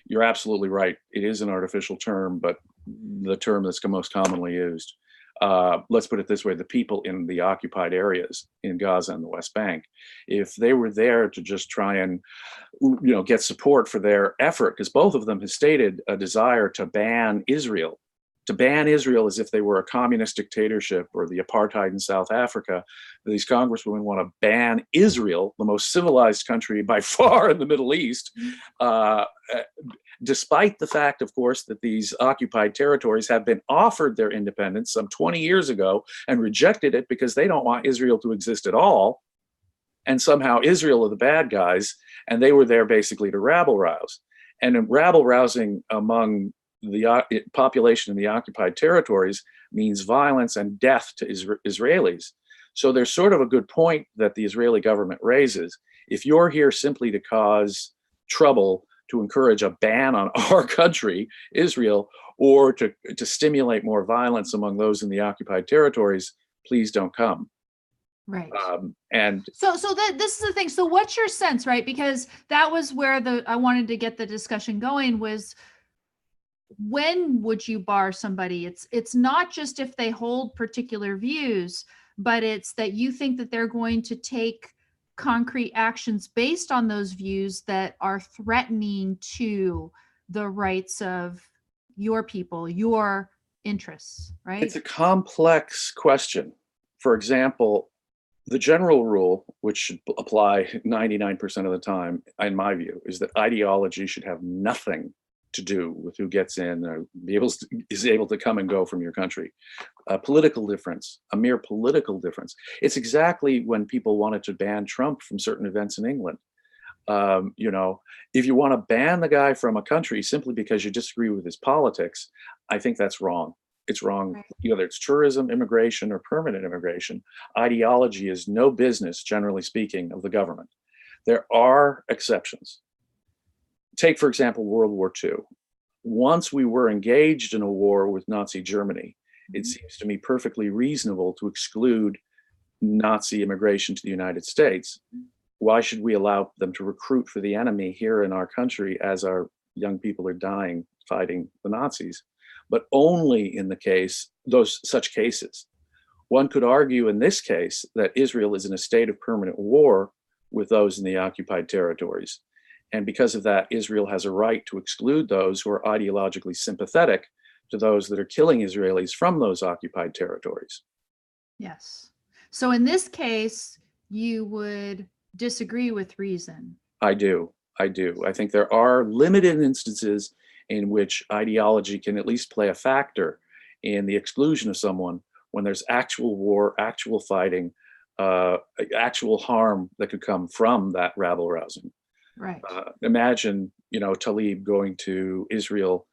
You're absolutely right. It is an artificial term, but the term that's most commonly used. Let's put it this way: the people in the occupied areas in Gaza and the West Bank, if they were there to just try and get support for their effort, because both of them have stated a desire to ban Israel as if they were a communist dictatorship or the apartheid in South Africa. These congresswomen want to ban Israel, the most civilized country by far in the Middle East, despite the fact, of course, that these occupied territories have been offered their independence some 20 years ago and rejected it because they don't want Israel to exist at all. And somehow Israel are the bad guys, and they were there basically to rabble rouse. And rabble rousing among the population in the occupied territories means violence and death to Israelis. So there's sort of a good point that the Israeli government raises. If you're here simply to cause trouble, to encourage a ban on our country, Israel, or to stimulate more violence among those in the occupied territories, please don't come. Right. And so this is the thing. So what's your sense, right? Because that was where I wanted to get the discussion going, was when would you bar somebody? It's not just if they hold particular views, but it's that you think that they're going to take concrete actions based on those views that are threatening to the rights of your people, your interests, right? It's a complex question. For example, the general rule, which should apply 99% of the time, in my view, is that ideology should have nothing to do with who gets in or is able to come and go from your country. A political difference, a mere political difference. It's exactly when people wanted to ban Trump from certain events in England. If you want to ban the guy from a country simply because you disagree with his politics, I think that's wrong. It's wrong, right. Whether it's tourism, immigration, or permanent immigration. Ideology is no business, generally speaking, of the government. There are exceptions. Take, for example, World War II. Once we were engaged in a war with Nazi Germany, it seems to me perfectly reasonable to exclude Nazi immigration to the United States. Why should we allow them to recruit for the enemy here in our country as our young people are dying fighting the Nazis? But only in such cases. One could argue in this case that Israel is in a state of permanent war with those in the occupied territories. And because of that, Israel has a right to exclude those who are ideologically sympathetic to those that are killing Israelis from those occupied territories. Yes. So in this case, you would disagree with reason. I do. I think there are limited instances in which ideology can at least play a factor in the exclusion of someone when there's actual war, actual fighting, actual harm that could come from that rabble rousing. Right. Imagine, Tlaib going to Israel,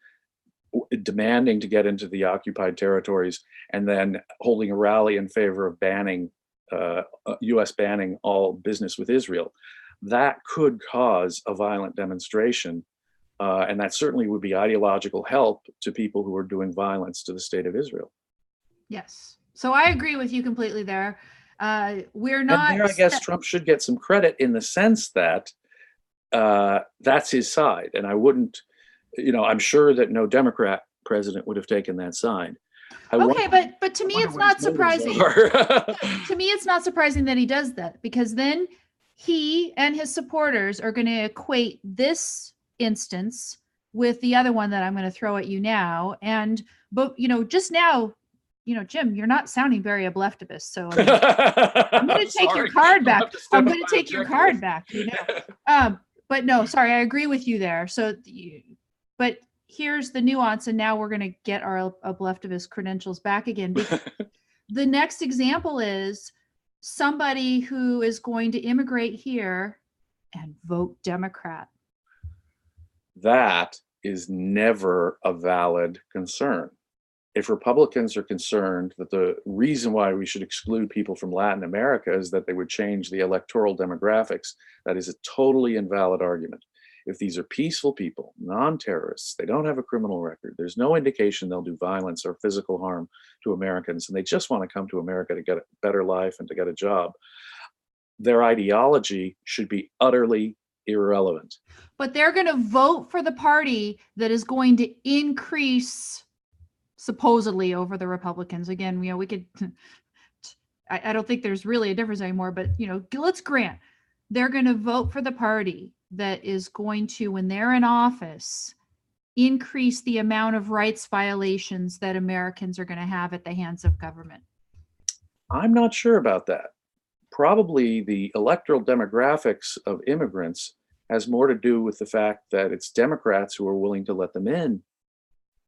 demanding to get into the occupied territories, and then holding a rally in favor of U.S. banning all business with Israel. That could cause a violent demonstration. And that certainly would be ideological help to people who are doing violence to the state of Israel. Yes. So I agree with you completely there. We're not. And there, I guess Trump should get some credit in the sense that that's his side. And I wouldn't, I'm sure that no Democrat president would have taken that side. Okay, but to me, it's not surprising. To me, it's not surprising that he does that, because then he and his supporters are going to equate this instance with the other one that I'm going to throw at you now. But just now, Jim, you're not sounding very ableftivist. So I'm going to take your card back. I'm going to take your card back. But no, sorry, I agree with you there. But here's the nuance, and now we're going to get our ableftivist credentials back again. The next example is somebody who is going to immigrate here and vote Democrat. That is never a valid concern. If Republicans are concerned that the reason why we should exclude people from Latin America is that they would change the electoral demographics, that is a totally invalid argument. If these are peaceful people, non-terrorists, they don't have a criminal record, there's no indication they'll do violence or physical harm to Americans, and they just want to come to America to get a better life and to get a job, their ideology should be utterly irrelevant. But they're going to vote for the party that is going to increase, supposedly, over the Republicans. Again, we could, I don't think there's really a difference anymore, but, let's grant they're going to vote for the party that is going to, when they're in office, increase the amount of rights violations that Americans are going to have at the hands of government. I'm not sure about that. Probably the electoral demographics of immigrants has more to do with the fact that it's Democrats who are willing to let them in.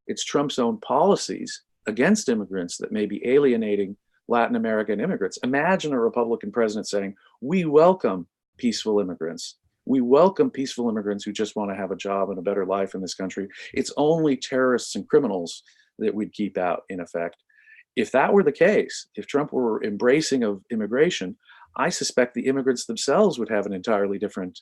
It's Trump's own policies against immigrants that may be alienating Latin American immigrants. Imagine a Republican president saying, we welcome peaceful immigrants. We welcome peaceful immigrants who just want to have a job and a better life in this country. It's only terrorists and criminals that we'd keep out, in effect. If that were the case, if Trump were embracing of immigration, I suspect the immigrants themselves would have an entirely different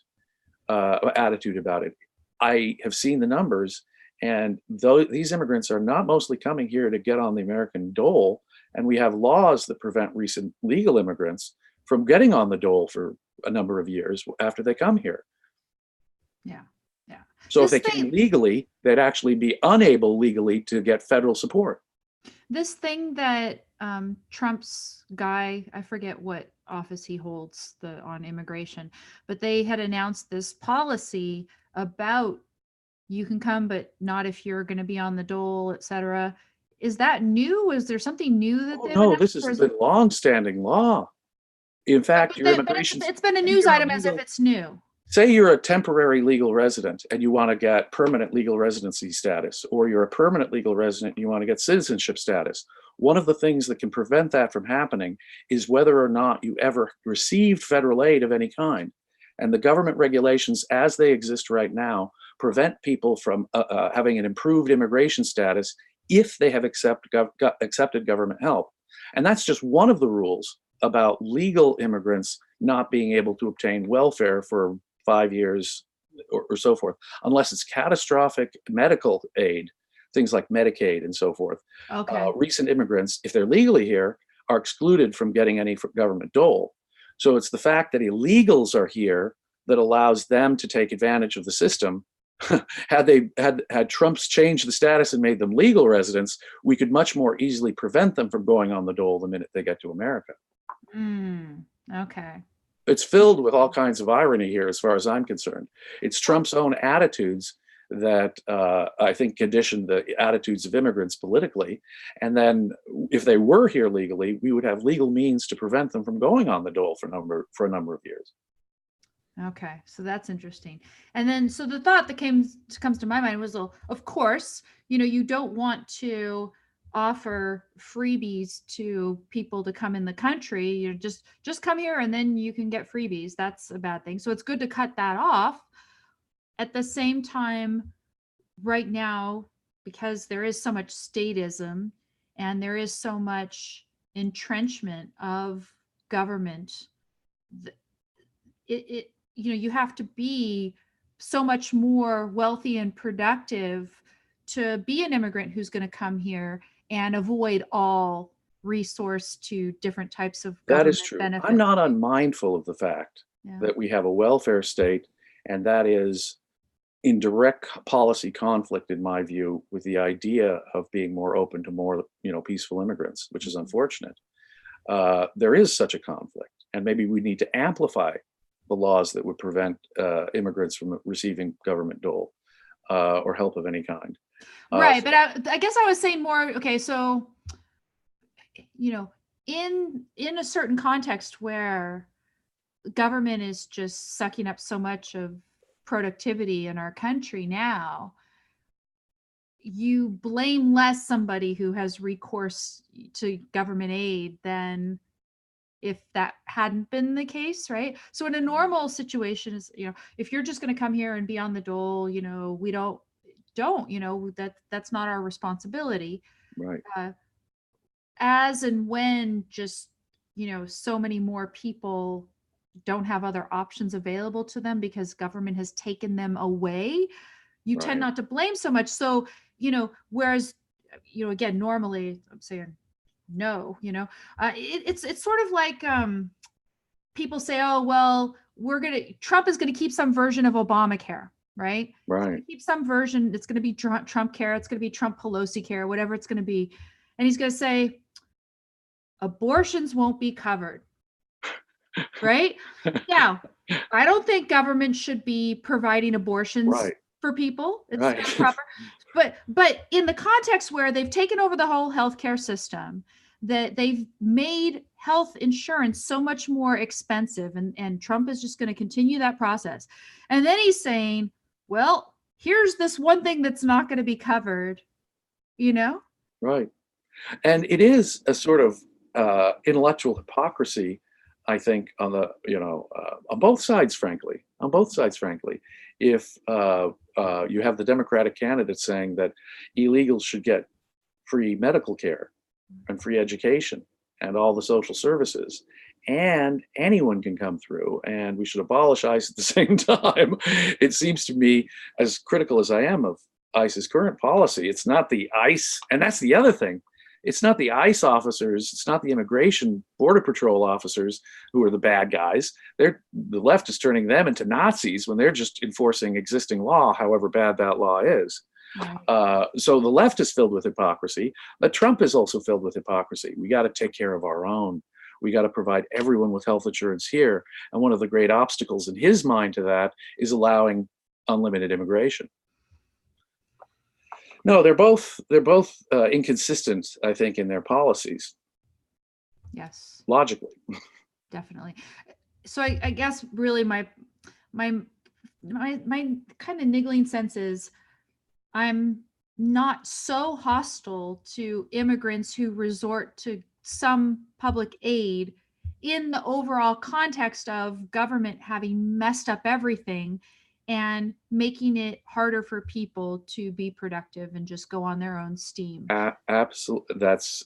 attitude about it. I have seen the numbers, and though these immigrants are not mostly coming here to get on the American dole, and we have laws that prevent recent legal immigrants from getting on the dole for a number of years after they come here. Yeah. Yeah. So if they came legally, they'd actually be unable legally to get federal support. This thing that Trump's guy, I forget what office he holds on immigration, but they had announced this policy about you can come, but not if you're going to be on the dole, et cetera. Is that new? Is there something new that they've No, announced? this has been long-standing law. In fact, your immigration. It's been a news item as if it's new. Say you're a temporary legal resident and you want to get permanent legal residency status, or you're a permanent legal resident and you want to get citizenship status. One of the things that can prevent that from happening is whether or not you ever received federal aid of any kind. And the government regulations as they exist right now prevent people from having an improved immigration status if they have accepted government help. And that's just one of the rules about legal immigrants not being able to obtain welfare for 5 years or so forth, unless it's catastrophic medical aid, things like Medicaid and so forth. Okay. Recent immigrants, if they're legally here, are excluded from getting any government dole. So it's the fact that illegals are here that allows them to take advantage of the system. Had Trump's changed the status and made them legal residents, we could much more easily prevent them from going on the dole the minute they get to America. Okay. It's filled with all kinds of irony here, as far as I'm concerned. It's Trump's own attitudes that I think condition the attitudes of immigrants politically. And then if they were here legally, we would have legal means to prevent them from going on the dole for a number of years. Okay, so that's interesting. And then, so the thought that comes to my mind was, well, of course, you don't want to offer freebies to people to come in the country. You just come here and then you can get freebies. That's a bad thing. So it's good to cut that off. At the same time, right now, because there is so much statism and there is so much entrenchment of government, you have to be so much more wealthy and productive to be an immigrant who's going to come here and avoid all resource to different types of government That is true. benefits. I'm not unmindful of the fact that we have a welfare state, and that is in direct policy conflict, in my view, with the idea of being more open to more, peaceful immigrants, which is unfortunate. There is such a conflict, and maybe we need to amplify the laws that would prevent immigrants from receiving government dole or help of any kind. Right, but I guess I was saying more. Okay, so in a certain context where government is just sucking up so much of productivity in our country now, you blame less somebody who has recourse to government aid than if that hadn't been the case, right? So in a normal situation, is if you're just going to come here and be on the dole, we don't that's not our responsibility. Right. As and when just so many more people don't have other options available to them because government has taken them away, you tend not to blame so much. So whereas again, normally I'm saying no, it's sort of like people say, oh well, Trump is going to keep some version of Obamacare, right? Keep some version. It's going to be Trump care. It's going to be Trump Pelosi care, whatever it's going to be. And he's going to say, abortions won't be covered. Right? Now, I don't think government should be providing abortions for people. It's not proper. But in the context where they've taken over the whole healthcare system, that they've made health insurance so much more expensive, and Trump is just going to continue that process. And then he's saying, well, here's this one thing that's not going to be covered, Right. And it is a sort of intellectual hypocrisy I think on the, on both sides, frankly, if you have the Democratic candidate saying that illegals should get free medical care and free education and all the social services, and anyone can come through, and we should abolish ICE at the same time. It seems to me, as critical as I am of ICE's current policy, it's not the ICE, and that's the other thing. It's not the ICE officers, it's not the Immigration Border Patrol officers who are the bad guys. The left is turning them into Nazis when they're just enforcing existing law, however bad that law is. Right. So the left is filled with hypocrisy, but Trump is also filled with hypocrisy. We got to take care of our own. We got to provide everyone with health insurance here. And one of the great obstacles in his mind to that is allowing unlimited immigration. No, they're both inconsistent, I think, in their policies. Yes. Logically. Definitely. So I guess really my kind of niggling sense is I'm not so hostile to immigrants who resort to some public aid in the overall context of government having messed up everything and making it harder for people to be productive and just go on their own steam. Absolutely, that's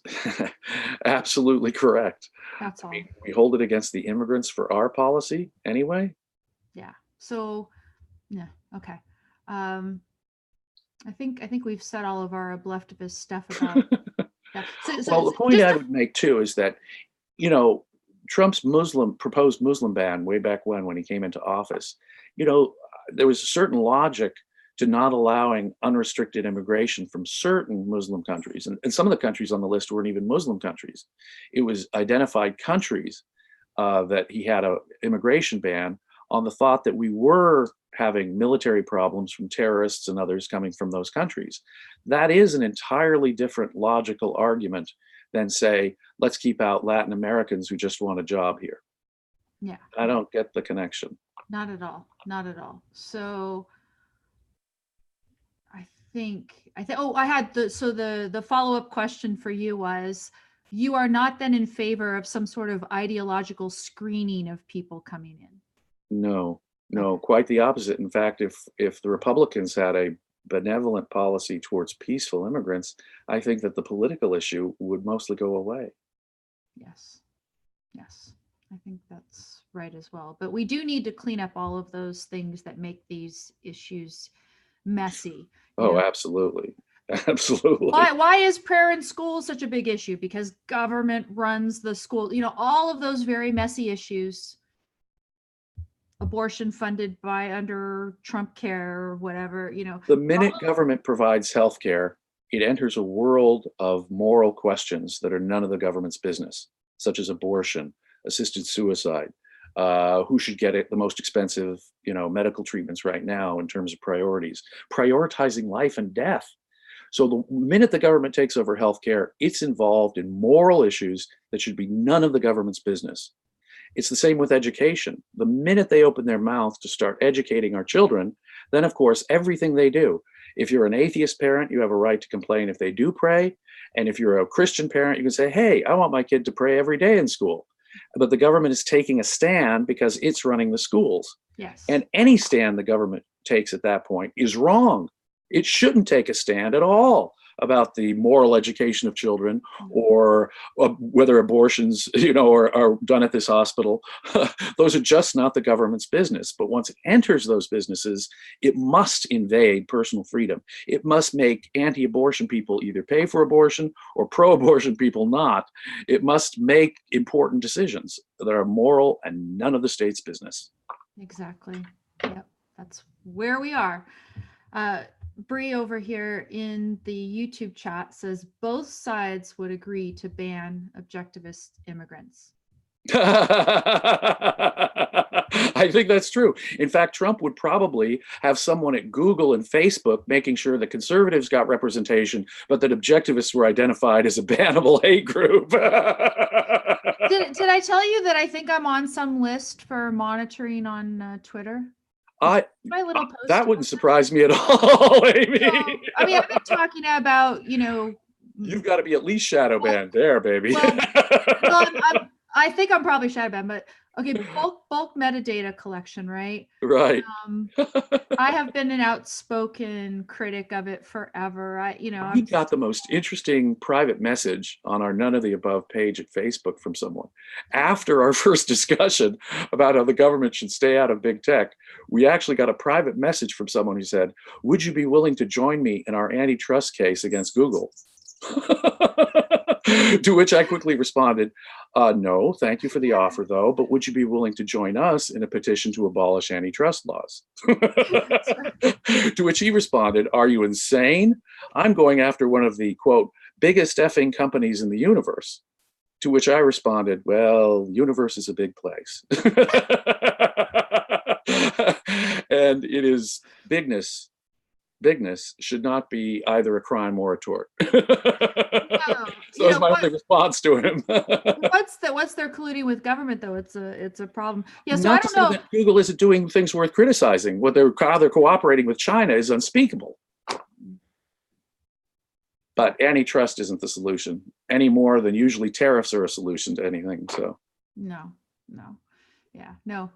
absolutely correct. That's all. We hold it against the immigrants for our policy anyway. Yeah. So, yeah. Okay. I think we've said all of our leftist stuff about. Yeah. Well, the point I would make too is that, Trump's proposed Muslim ban way back when he came into office, there was a certain logic to not allowing unrestricted immigration from certain Muslim countries. And some of the countries on the list weren't even Muslim countries. It was identified countries that he had an immigration ban on the thought that we were having military problems from terrorists and others coming from those countries. That is an entirely different logical argument than say, let's keep out Latin Americans who just want a job here. Yeah. I don't get the connection. Not at all. Not at all. So I had the follow-up question for you was, you are not then in favor of some sort of ideological screening of people coming in? No, quite the opposite. In fact, if the Republicans had a benevolent policy towards peaceful immigrants, I think that the political issue would mostly go away. Yes. I think that's right as well. But we do need to clean up all of those things that make these issues messy. Absolutely. Absolutely. Why is prayer in school such a big issue? Because government runs the school, all of those very messy issues. Abortion funded by under Trump care or whatever, The minute government provides health care, it enters a world of moral questions that are none of the government's business, such as abortion, assisted suicide, who should get the most expensive, medical treatments right now in terms of priorities, prioritizing life and death. So the minute the government takes over healthcare, it's involved in moral issues that should be none of the government's business. It's the same with education. The minute they open their mouth to start educating our children, then of course, everything they do. If you're an atheist parent, you have a right to complain if they do pray. And if you're a Christian parent, you can say, hey, I want my kid to pray every day in school. But the government is taking a stand because it's running the schools. Yes. And any stand the government takes at that point is wrong. It shouldn't take a stand at all about the moral education of children, or whether abortions, are done at this hospital. Those are just not the government's business. But once it enters those businesses, it must invade personal freedom. It must make anti-abortion people either pay for abortion or pro-abortion people not. It must make important decisions that are moral and none of the state's business. Exactly. Yep. That's where we are. Bree over here in the YouTube chat says both sides would agree to ban objectivist immigrants. I think that's true. In fact, Trump would probably have someone at Google and Facebook making sure that conservatives got representation, but that objectivists were identified as a bannable hate group. Did I tell you that I think I'm on some list for monitoring on Twitter? My little post that wouldn't surprise me at all, Amy. So, I've been talking about, You've got to be at least shadow banned there, baby. I think I'm probably shy about, but okay, bulk metadata collection, right? Right. Um, I have been an outspoken critic of it forever. We I'm got the most interesting private message on our None of the Above page at Facebook from someone. After our first discussion about how the government should stay out of big tech, we actually got a private message from someone who said, "Would you be willing to join me in our antitrust case against Google?" To which I quickly responded, "No, thank you for the offer, though, but would you be willing to join us in a petition to abolish antitrust laws?" To which he responded, "Are you insane? I'm going after one of the, quote, biggest effing companies in the universe." To which I responded, "Well, universe is a big place." And it is bigness should not be either a crime or a tort. no, So that's my only response to him. what's their colluding with government though? It's a problem. Yeah, so I Not to don't say know. that Google isn't doing things worth criticizing. How they're cooperating with China is unspeakable. But antitrust isn't the solution any more than usually tariffs are a solution to anything. So No. Yeah, no,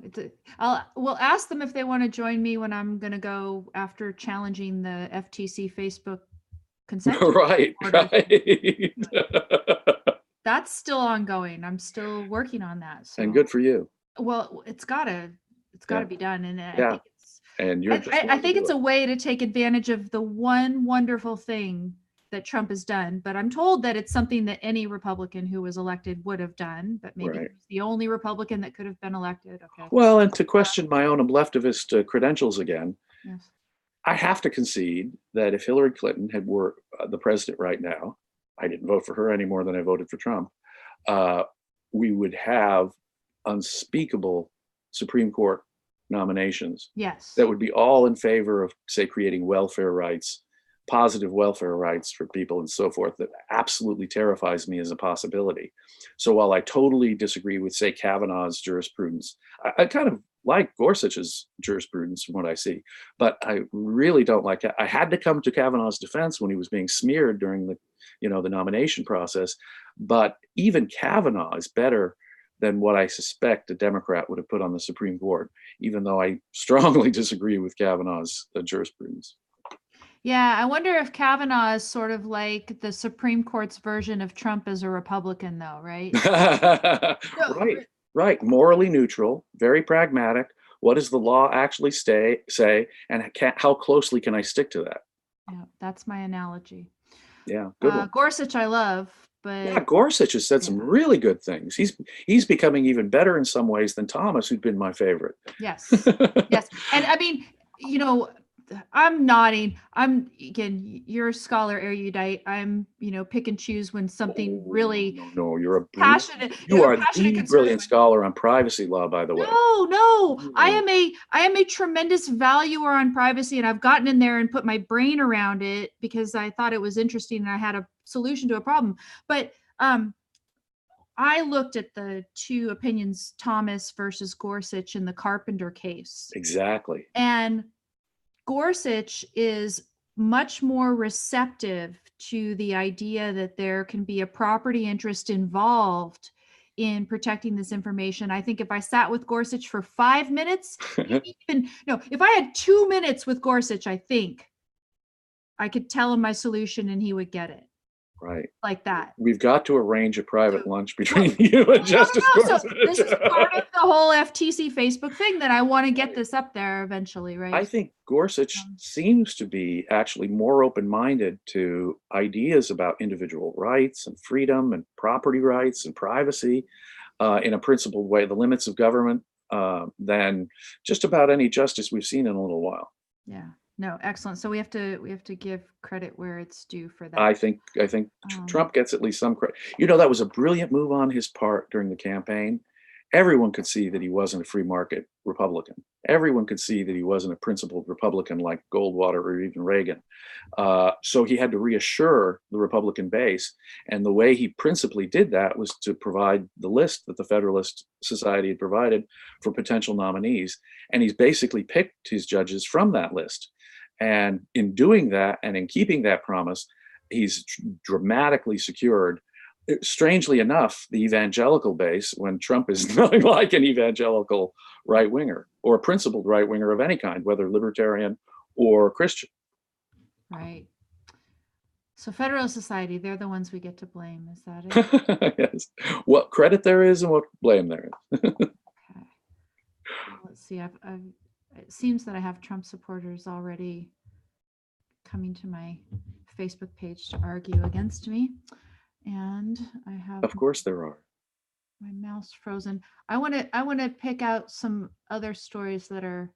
we'll ask them if they want to join me when I'm going to go after challenging the FTC Facebook consent right, order. right. That's still ongoing. I'm still working on that. So, And good for you. well, it's gotta be done. And I Yeah. think And you're just I think it's a way to take advantage of the one wonderful thing that Trump has done, but I'm told that it's something that any Republican who was elected would have done, but maybe right. he's the only Republican that could have been elected. Okay. Well, and to question my own leftivist credentials again, Yes. I have to concede that if Hillary Clinton were the president right now, I didn't vote for her any more than I voted for Trump. We would have unspeakable Supreme Court nominations Yes. that would be all in favor of, say, creating welfare rights, positive welfare rights for people and so forth. That absolutely terrifies me as a possibility. So while I totally disagree with, say, Kavanaugh's jurisprudence, I kind of like Gorsuch's jurisprudence from what I see, but I really don't like it. I had to come to Kavanaugh's defense when he was being smeared during the nomination process. But even Kavanaugh is better than what I suspect a Democrat would have put on the Supreme Court, even though I strongly disagree with Kavanaugh's jurisprudence. Yeah, I wonder if Kavanaugh is sort of like the Supreme Court's version of Trump as a Republican, though, right? Right. Morally neutral, very pragmatic. What does the law actually say, and how closely can I stick to that? Yeah, that's my analogy. Yeah, good one. Gorsuch, I love, but yeah, Gorsuch has said some really good things. He's becoming even better in some ways than Thomas, who'd been my favorite. Yes, yes, and I mean, I'm nodding. Again, you're a scholar, erudite. I'm, pick and choose when something really no, you're a passionate. You are passionate the brilliant scholar on privacy law, by the way. No, I am a tremendous valuer on privacy, and I've gotten in there and put my brain around it because I thought it was interesting and I had a solution to a problem. But I looked at the two opinions, Thomas versus Gorsuch, in the Carpenter case. Exactly. And Gorsuch is much more receptive to the idea that there can be a property interest involved in protecting this information. I think if I sat with Gorsuch for 5 minutes, if I had 2 minutes with Gorsuch, I think I could tell him my solution and he would get it. Right. Like that. We've got to arrange a private lunch between you and Justice Gorsuch. So this is part of the whole FTC Facebook thing that I want to get this up there eventually, right? I think Gorsuch seems to be actually more open-minded to ideas about individual rights and freedom and property rights and privacy in a principled way, the limits of government, than just about any justice we've seen in a little while. Yeah. No, excellent. So we have to give credit where it's due for that. I think Trump gets at least some credit. That was a brilliant move on his part during the campaign. Everyone could see that he wasn't a free market Republican. Everyone could see that he wasn't a principled Republican like Goldwater or even Reagan. So he had to reassure the Republican base. And the way he principally did that was to provide the list that the Federalist Society had provided for potential nominees. And he's basically picked his judges from that list. And in doing that and in keeping that promise, he's dramatically secured strangely enough, the evangelical base, when Trump is nothing like an evangelical right winger or a principled right winger of any kind, whether libertarian or Christian. Right. So Federalist Society, they're the ones we get to blame. Is that it? Yes. What credit there is and what blame there is. Okay. Let's see. It seems that I have Trump supporters already coming to my Facebook page to argue against me. And I have, Of course there are. my mouse frozen. I want to pick out some other stories that are,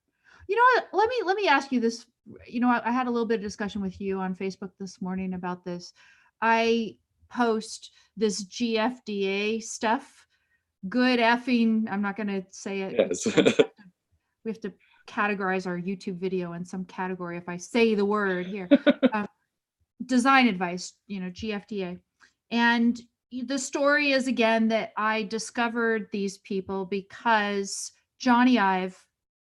you know what, let me ask you this. You know, I had a little bit of discussion with you on Facebook this morning about this. I post this GFDA stuff. Good effing, I'm not going to say it. Yes. We have to categorize our YouTube video in some category if I say the word here. Design advice, you know, GFDA. And the story is, again, that I discovered these people because Johnny Ive,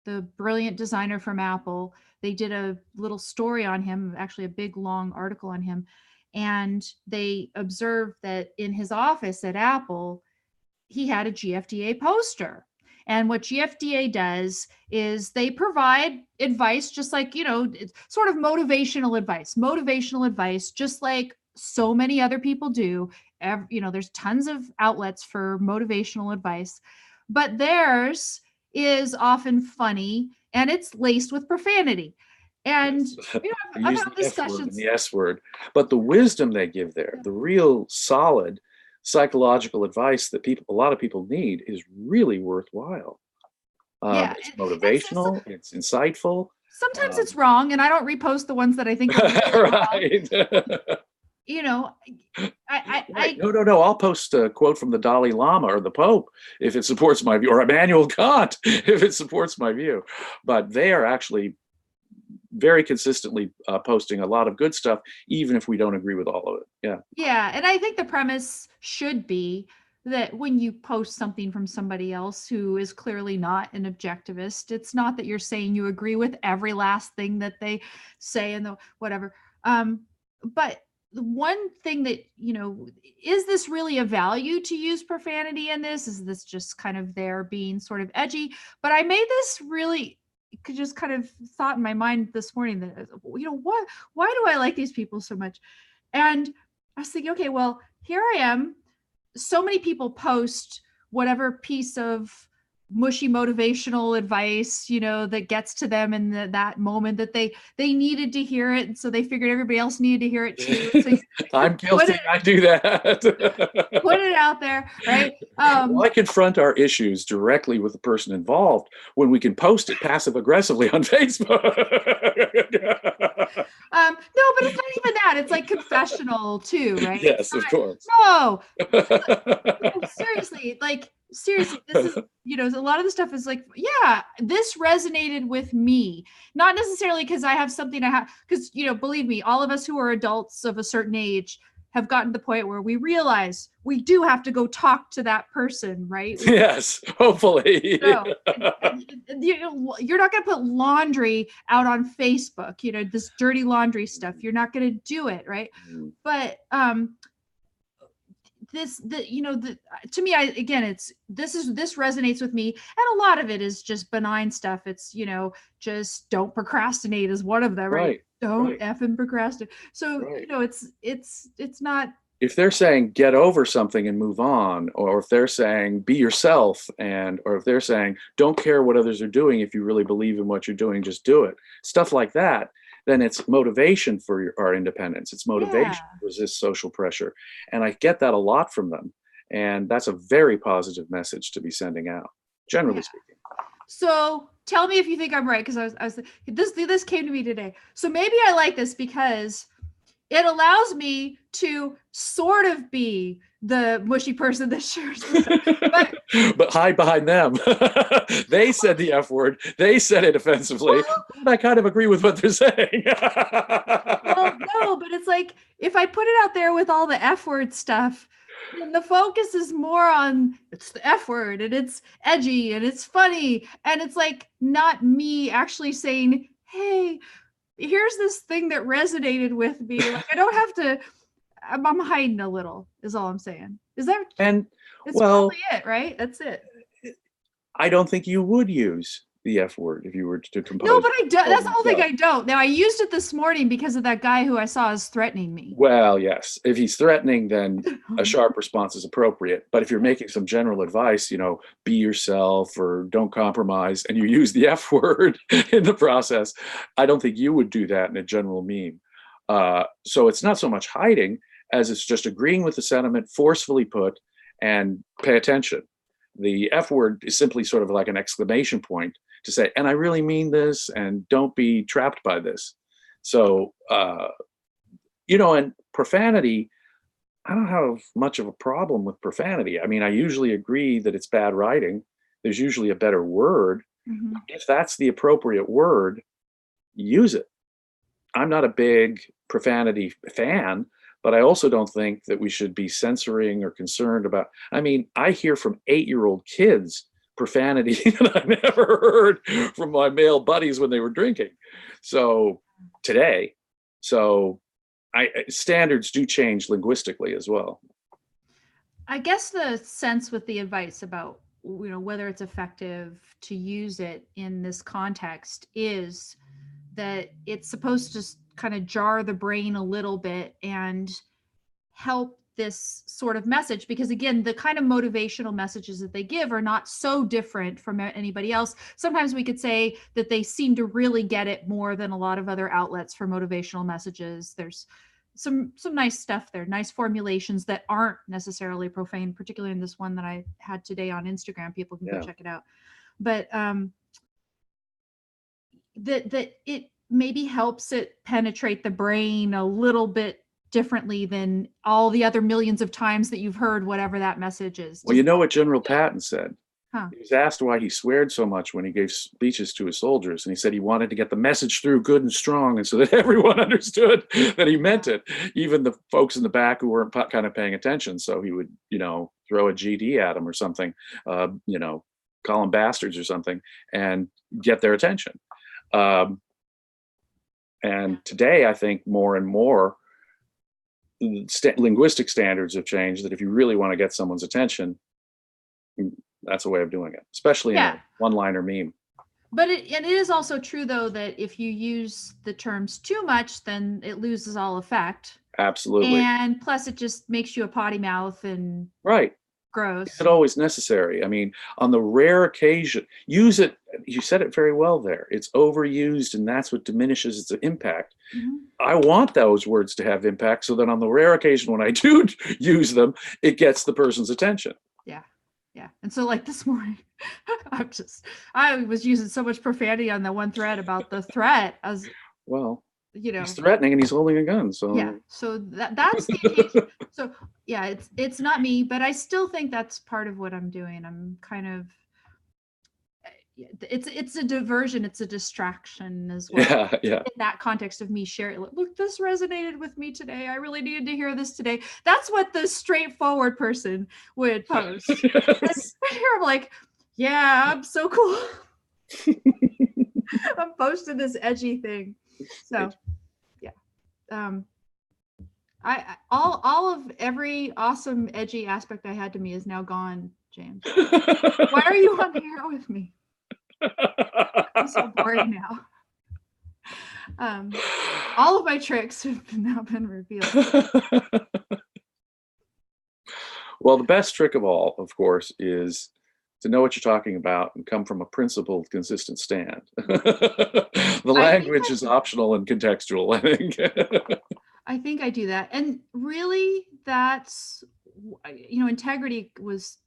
the brilliant designer from Apple, they did a little story on him, actually a big long article on him. And they observed that in his office at Apple, he had a GFDA poster. And what GFDA does is they provide advice, just like, you know, it's sort of motivational advice, just like so many other people do. You know, there's tons of outlets for motivational advice, but theirs is often funny and it's laced with profanity. And yes. you know, I've Use had the F word and discussions. the S word, but the wisdom they give there, the real solid psychological advice that a lot of people need, is really worthwhile. Yeah, It's motivational, it's insightful. Sometimes it's wrong, and I don't repost the ones that I think are really Right. wrong. You know, Right. No. I'll post a quote from the Dalai Lama or the Pope if it supports my view, or Immanuel Kant if it supports my view. But they are actually very consistently posting a lot of good stuff, even if we don't agree with all of it. Yeah. Yeah, and I think the premise should be that when you post something from somebody else who is clearly not an objectivist, it's not that you're saying you agree with every last thing that they say and the whatever. But the one thing that, you know, is this really a value to use profanity in this? Is this just kind of there being sort of edgy? But I made this really just kind of thought in my mind this morning that, you know, why do I like these people so much? And I was thinking, okay, well, here I am. So many people post whatever piece of mushy motivational advice, you know, that gets to them in that moment that they needed to hear it, and so they figured everybody else needed to hear it too. So I'm guilty. I do that. Put it out there, right? Why confront our issues directly with the person involved when we can post it passive aggressively on Facebook? No, but it's not even that. It's like confessional too, right? Yes, of course. No, seriously, this is, you know, a lot of the stuff is like, yeah, this resonated with me, not necessarily because I have something I have, because, you know, believe me, all of us who are adults of a certain age have gotten to the point where we realize we do have to go talk to that person, right? Yes, hopefully. So, you're not going to put laundry out on Facebook, you know, this dirty laundry stuff. You're not going to do it, right? But to me, this resonates with me, and a lot of it is just benign stuff. It's, you know, just don't procrastinate is one of them, right? Don't effing procrastinate. So, you know, it's not. If they're saying get over something and move on, or if they're saying be yourself, or if they're saying don't care what others are doing, if you really believe in what you're doing, just do it, stuff like that, then it's motivation for our independence. It's motivation to resist social pressure. And I get that a lot from them. And that's a very positive message to be sending out, generally speaking. So tell me if you think I'm right, because this came to me today. So maybe I like this because it allows me to sort of be the mushy person that shares this. But hide behind them. They said the F word. They said it offensively. I kind of agree with what they're saying. Well, no, but it's like, if I put it out there with all the F word stuff, then the focus is more on it's the F word and it's edgy and it's funny. And it's like not me actually saying, hey, here's this thing that resonated with me. Like, I don't have to I'm hiding a little, is all I'm saying. Is that, And it's well, probably it, right? That's it. I don't think you would use the F word if you were to No, compose but I don't. That's the whole thing. yourself. I don't. Now, I used it this morning because of that guy who I saw as threatening me. Well, yes. If he's threatening, then a sharp response is appropriate. But if you're making some general advice, be yourself or don't compromise, and you use the F word in the process, I don't think you would do that in a general meme. So it's not so much hiding as it's just agreeing with the sentiment, forcefully put, and pay attention. The F word is simply sort of like an exclamation point to say, and I really mean this, and don't be trapped by this. So, and profanity, I don't have much of a problem with profanity. I mean, I usually agree that it's bad writing. There's usually a better word. Mhm. If that's the appropriate word, use it. I'm not a big profanity fan, but I also don't think that we should be censoring or concerned about. I mean, I hear from 8-year-old kids profanity that I never heard from my male buddies when they were drinking. So today, so standards do change linguistically as well. I guess the sense with the advice about whether it's effective to use it in this context is that it's supposed to kind of jar the brain a little bit and help this sort of message, because again, the kind of motivational messages that they give are not so different from anybody else. Sometimes we could say that they seem to really get it more than a lot of other outlets for motivational messages. There's some nice stuff there, nice formulations that aren't necessarily profane, particularly in this one that I had today on Instagram. People can go check it out. But that it maybe helps it penetrate the brain a little bit differently than all the other millions of times that you've heard whatever that message is. Well, you know what General Patton said? Huh. He was asked why he sweared so much when he gave speeches to his soldiers, and he said he wanted to get the message through good and strong, and so that everyone understood that he meant it, even the folks in the back who weren't kind of paying attention. So he would, throw a GD at them or something, call them bastards or something, and get their attention. And today, I think more and more, linguistic standards have changed that if you really want to get someone's attention, that's a way of doing it, especially in a one-liner meme. But it is also true, though, that if you use the terms too much, then it loses all effect. Absolutely. And plus, it just makes you a potty mouth and right. Gross. Is it always necessary? I mean, on the rare occasion, use it. You said it very well there. It's overused, and that's what diminishes its impact. Mm-hmm. I want those words to have impact so that on the rare occasion when I do use them, it gets the person's attention. Yeah. Yeah. And so like this morning, I was using so much profanity on that one thread about the threat as well. He's threatening and he's holding a gun. So yeah, so that's the occasion. So yeah, it's not me, but I still think that's part of what I'm doing. I'm kind of it's a diversion, it's a distraction as well. Yeah. In that context of me sharing, look, this resonated with me today. I really needed to hear this today. That's what the straightforward person would post. Yes. And here I'm like, yeah, I'm so cool. I'm posting this edgy thing. So I all of every awesome edgy aspect I had to me is now gone, James. Why are you on here with me? I'm so bored now. All of my tricks have now been revealed. Well, the best trick of all, of course, is to know what you're talking about and come from a principled, consistent stand. The language is optional and contextual, I think. I think I do that. And really, that's, integrity was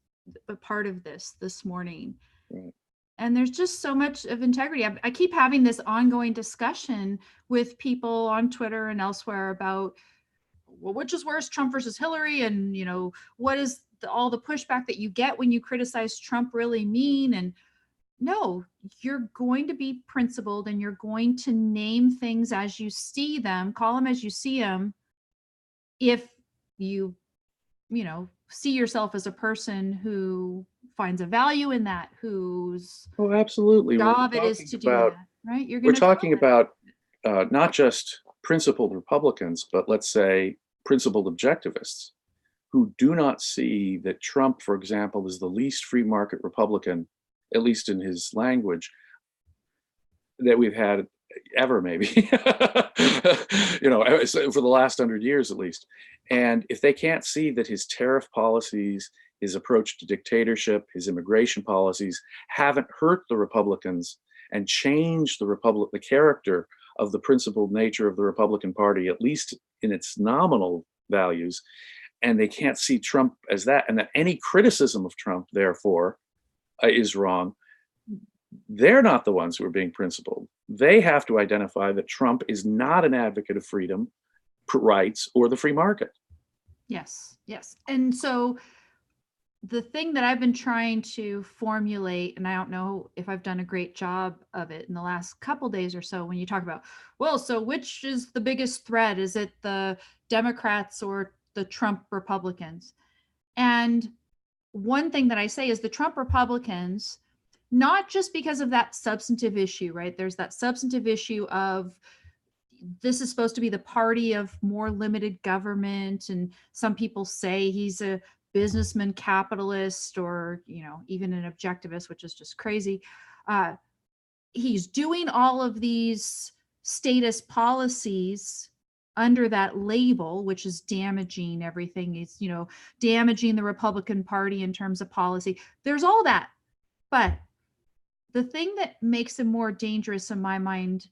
a part of this morning. Right. And there's just so much of integrity. I keep having this ongoing discussion with people on Twitter and elsewhere about, well, which is worse, Trump versus Hillary? And, what is all the pushback that you get when you criticize Trump really mean? And no, you're going to be principled and you're going to name things as you see them, call them as you see them. If you, see yourself as a person who finds a value in that, whose absolutely job it is to do that, right? We're talking about not just principled Republicans, but let's say principled objectivists who do not see that Trump, for example, is the least free market Republican, at least in his language, that we've had ever, maybe, for the last 100 years at least. And if they can't see that his tariff policies, his approach to dictatorship, his immigration policies haven't hurt the Republicans and changed the character of the principled nature of the Republican Party, at least in its nominal values, and they can't see Trump as that, and that any criticism of Trump, therefore, is wrong, they're not the ones who are being principled. They have to identify that Trump is not an advocate of freedom, rights, or the free market. Yes, yes. And so the thing that I've been trying to formulate, and I don't know if I've done a great job of it in the last couple days or so, when you talk about, well, so which is the biggest threat? Is it the Democrats or the Trump Republicans? And one thing that I say is the Trump Republicans, not just because of that substantive issue, right? There's that substantive issue of this is supposed to be the party of more limited government. And some people say he's a businessman capitalist, or, even an objectivist, which is just crazy. He's doing all of these statist policies under that label, which is damaging everything. He's, damaging the Republican Party in terms of policy. There's all that. But the thing that makes him more dangerous in my mind,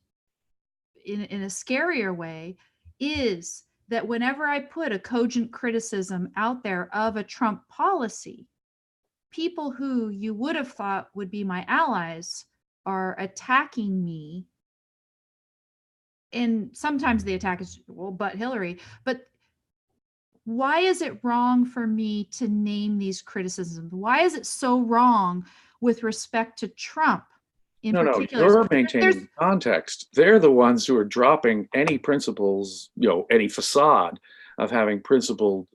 in a scarier way, is that whenever I put a cogent criticism out there of a Trump policy, people who you would have thought would be my allies are attacking me. And sometimes the attack is, well, but Hillary. But why is it wrong for me to name these criticisms? Why is it so wrong with respect to Trump in particular? You're maintaining context. They're the ones who are dropping any principles, any facade of having principled,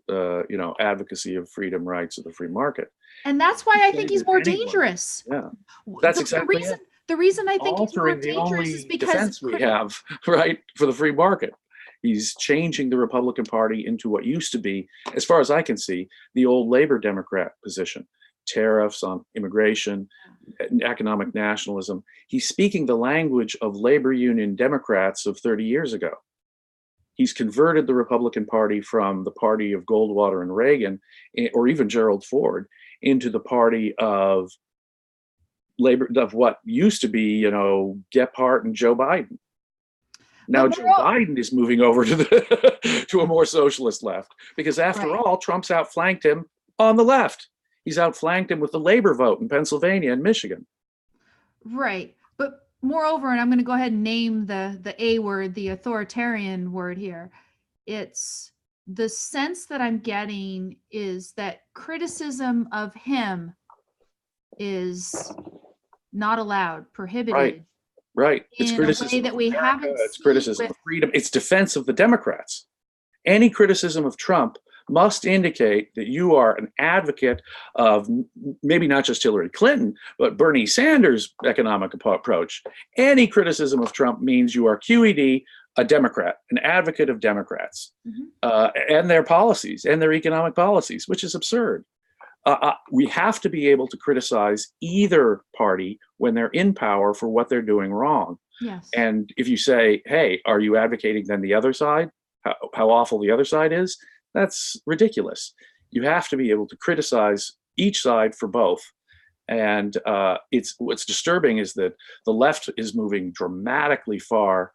advocacy of freedom, rights, of the free market. And that's why I think he's more dangerous. Yeah, that's exactly it. The reason I think he's more dangerous is because defense we have, right, for the free market. He's changing the Republican Party into what used to be, as far as I can see, the old Labor Democrat position. Tariffs on immigration, economic nationalism. He's speaking the language of labor union Democrats of 30 years ago. He's converted the Republican Party from the party of Goldwater and Reagan, or even Gerald Ford, into the party of labor, of what used to be, Gephardt and Joe Biden. Now Joe Biden is moving over to to a more socialist left, because after all, Trump's outflanked him on the left. He's outflanked him with the labor vote in Pennsylvania and Michigan. Right. But moreover, and I'm going to go ahead and name the A word, the authoritarian word here. It's the sense that I'm getting is that criticism of him is not allowed, prohibited. Right. It's criticism. In a way that we haven't. It's criticism of freedom. It's defense of the Democrats. Any criticism of Trump must indicate that you are an advocate of maybe not just Hillary Clinton, but Bernie Sanders' economic approach. Any criticism of Trump means you are QED, a Democrat, an advocate of Democrats, and their policies and their economic policies, which is absurd. We have to be able to criticize either party when they're in power for what they're doing wrong. Yes. And if you say, hey, are you advocating then the other side, how awful the other side is? That's ridiculous. You have to be able to criticize each side for both. And what's disturbing is that the left is moving dramatically far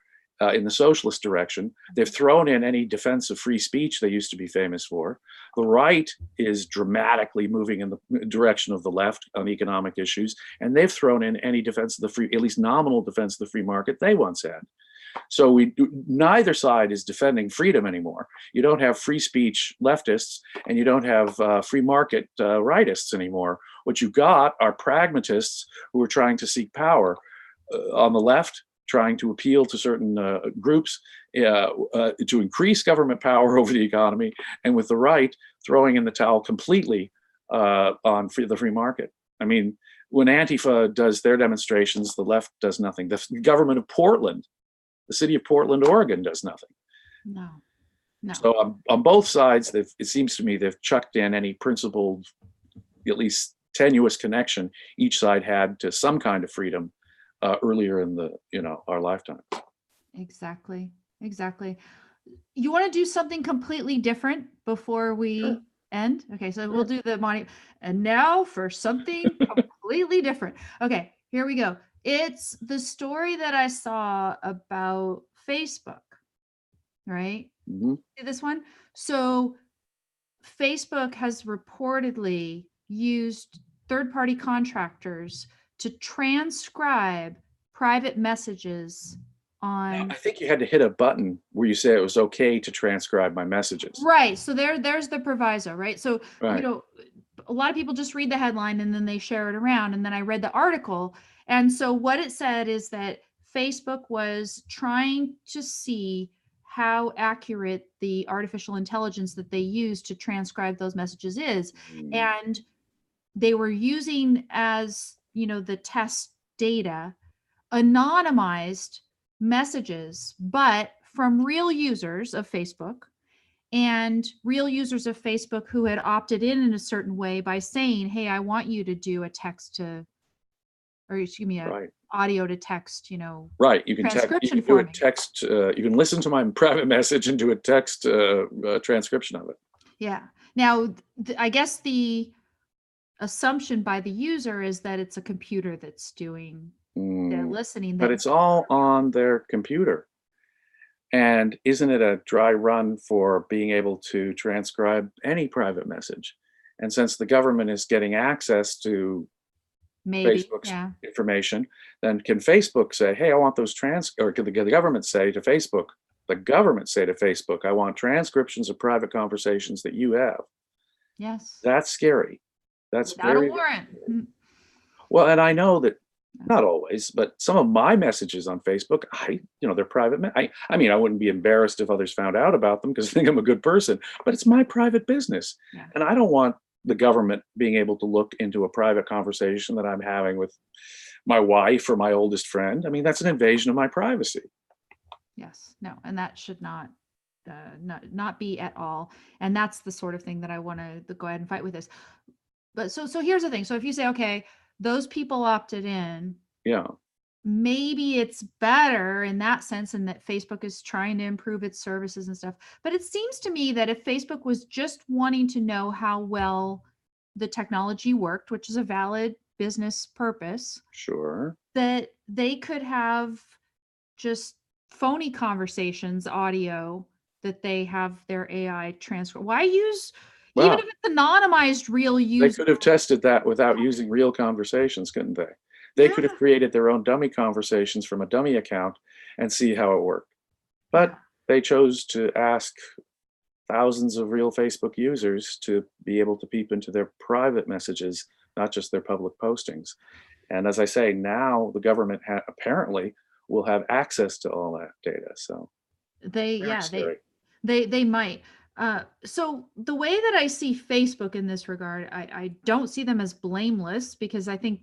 in the socialist direction. They've thrown in any defense of free speech they used to be famous for. The right is dramatically moving in the direction of the left on economic issues, and they've thrown in any defense of the free, at least nominal defense of the free market they once had. So neither side is defending freedom anymore. You don't have free speech leftists, and you don't have free market rightists anymore. What you've got are pragmatists who are trying to seek power on the left, trying to appeal to certain groups to increase government power over the economy, and with the right throwing in the towel completely on the free market. I mean, when Antifa does their demonstrations, the left does nothing. The government of Portland, the city of Portland, Oregon, does nothing. No. No. So on both sides, it seems to me they've chucked in any principled, at least tenuous connection each side had to some kind of freedom earlier in our lifetime. Exactly. Exactly. You want to do something completely different before we Sure. end? Okay, so we'll Sure. do the money. And now for something completely different. Okay, here we go. It's the story that I saw about Facebook, right? Hmm. See this one? So Facebook has reportedly used third-party contractors to transcribe private messages Now, on. I think you had to hit a button where you say it was okay to transcribe my messages. Right. So there's the proviso, right? So, Right. a lot of people just read the headline and then they share it around. And then I read the article. And so what it said is that Facebook was trying to see how accurate the artificial intelligence that they use to transcribe those messages is. Mm. And they were using as, the test data, anonymized messages, but from real users of Facebook and real users of Facebook who had opted in a certain way by saying, "Hey, I want you to do a text to, or excuse me, a Right. audio to text, Right. You can transcription do for a me." text. You can listen to my private message and do a text transcription of it. Yeah. Now, I guess the assumption by the user is that it's a computer that's doing the Mm. listening. But That it's all on their computer. And isn't it a dry run for being able to transcribe any private message? And since the government is getting access to maybe, Facebook's yeah, information, then can Facebook say, "Hey, I want those or can the government say to Facebook, the government say to Facebook, I want transcriptions of private conversations that you have." yes, That's scary. That's without a very, very warrant. scary. Well, and I know that not always, but some of my messages on Facebook, they're private. I mean, I wouldn't be embarrassed if others found out about them because I think I'm a good person, but it's my private business. Yeah. And I don't want the government being able to look into a private conversation that I'm having with my wife or my oldest friend. I mean, that's an invasion of my privacy. Yes, no, and that should not be at all. And that's the sort of thing that I want to go ahead and fight with this. But so here's the thing. So if you say, okay, those people opted in, Yeah. maybe it's better in that sense, and that Facebook is trying to improve its services and stuff. But it seems to me that if Facebook was just wanting to know how well the technology worked, which is a valid business purpose, Sure. that they could have just phony conversations audio that they have their AI transfer. Why use, even Well, if it's anonymized, real they user? could have tested that without using real conversations, couldn't they? They Yeah, could have created their own dummy conversations from a dummy account and see how it worked. yeah. But they chose to ask thousands of real Facebook users to be able to peep into their private messages, not just their public postings. And as I say, now the government apparently will have access to all that data. So They, very yeah, scary. they might. So the way that I see Facebook in this regard, I don't see them as blameless, because I think,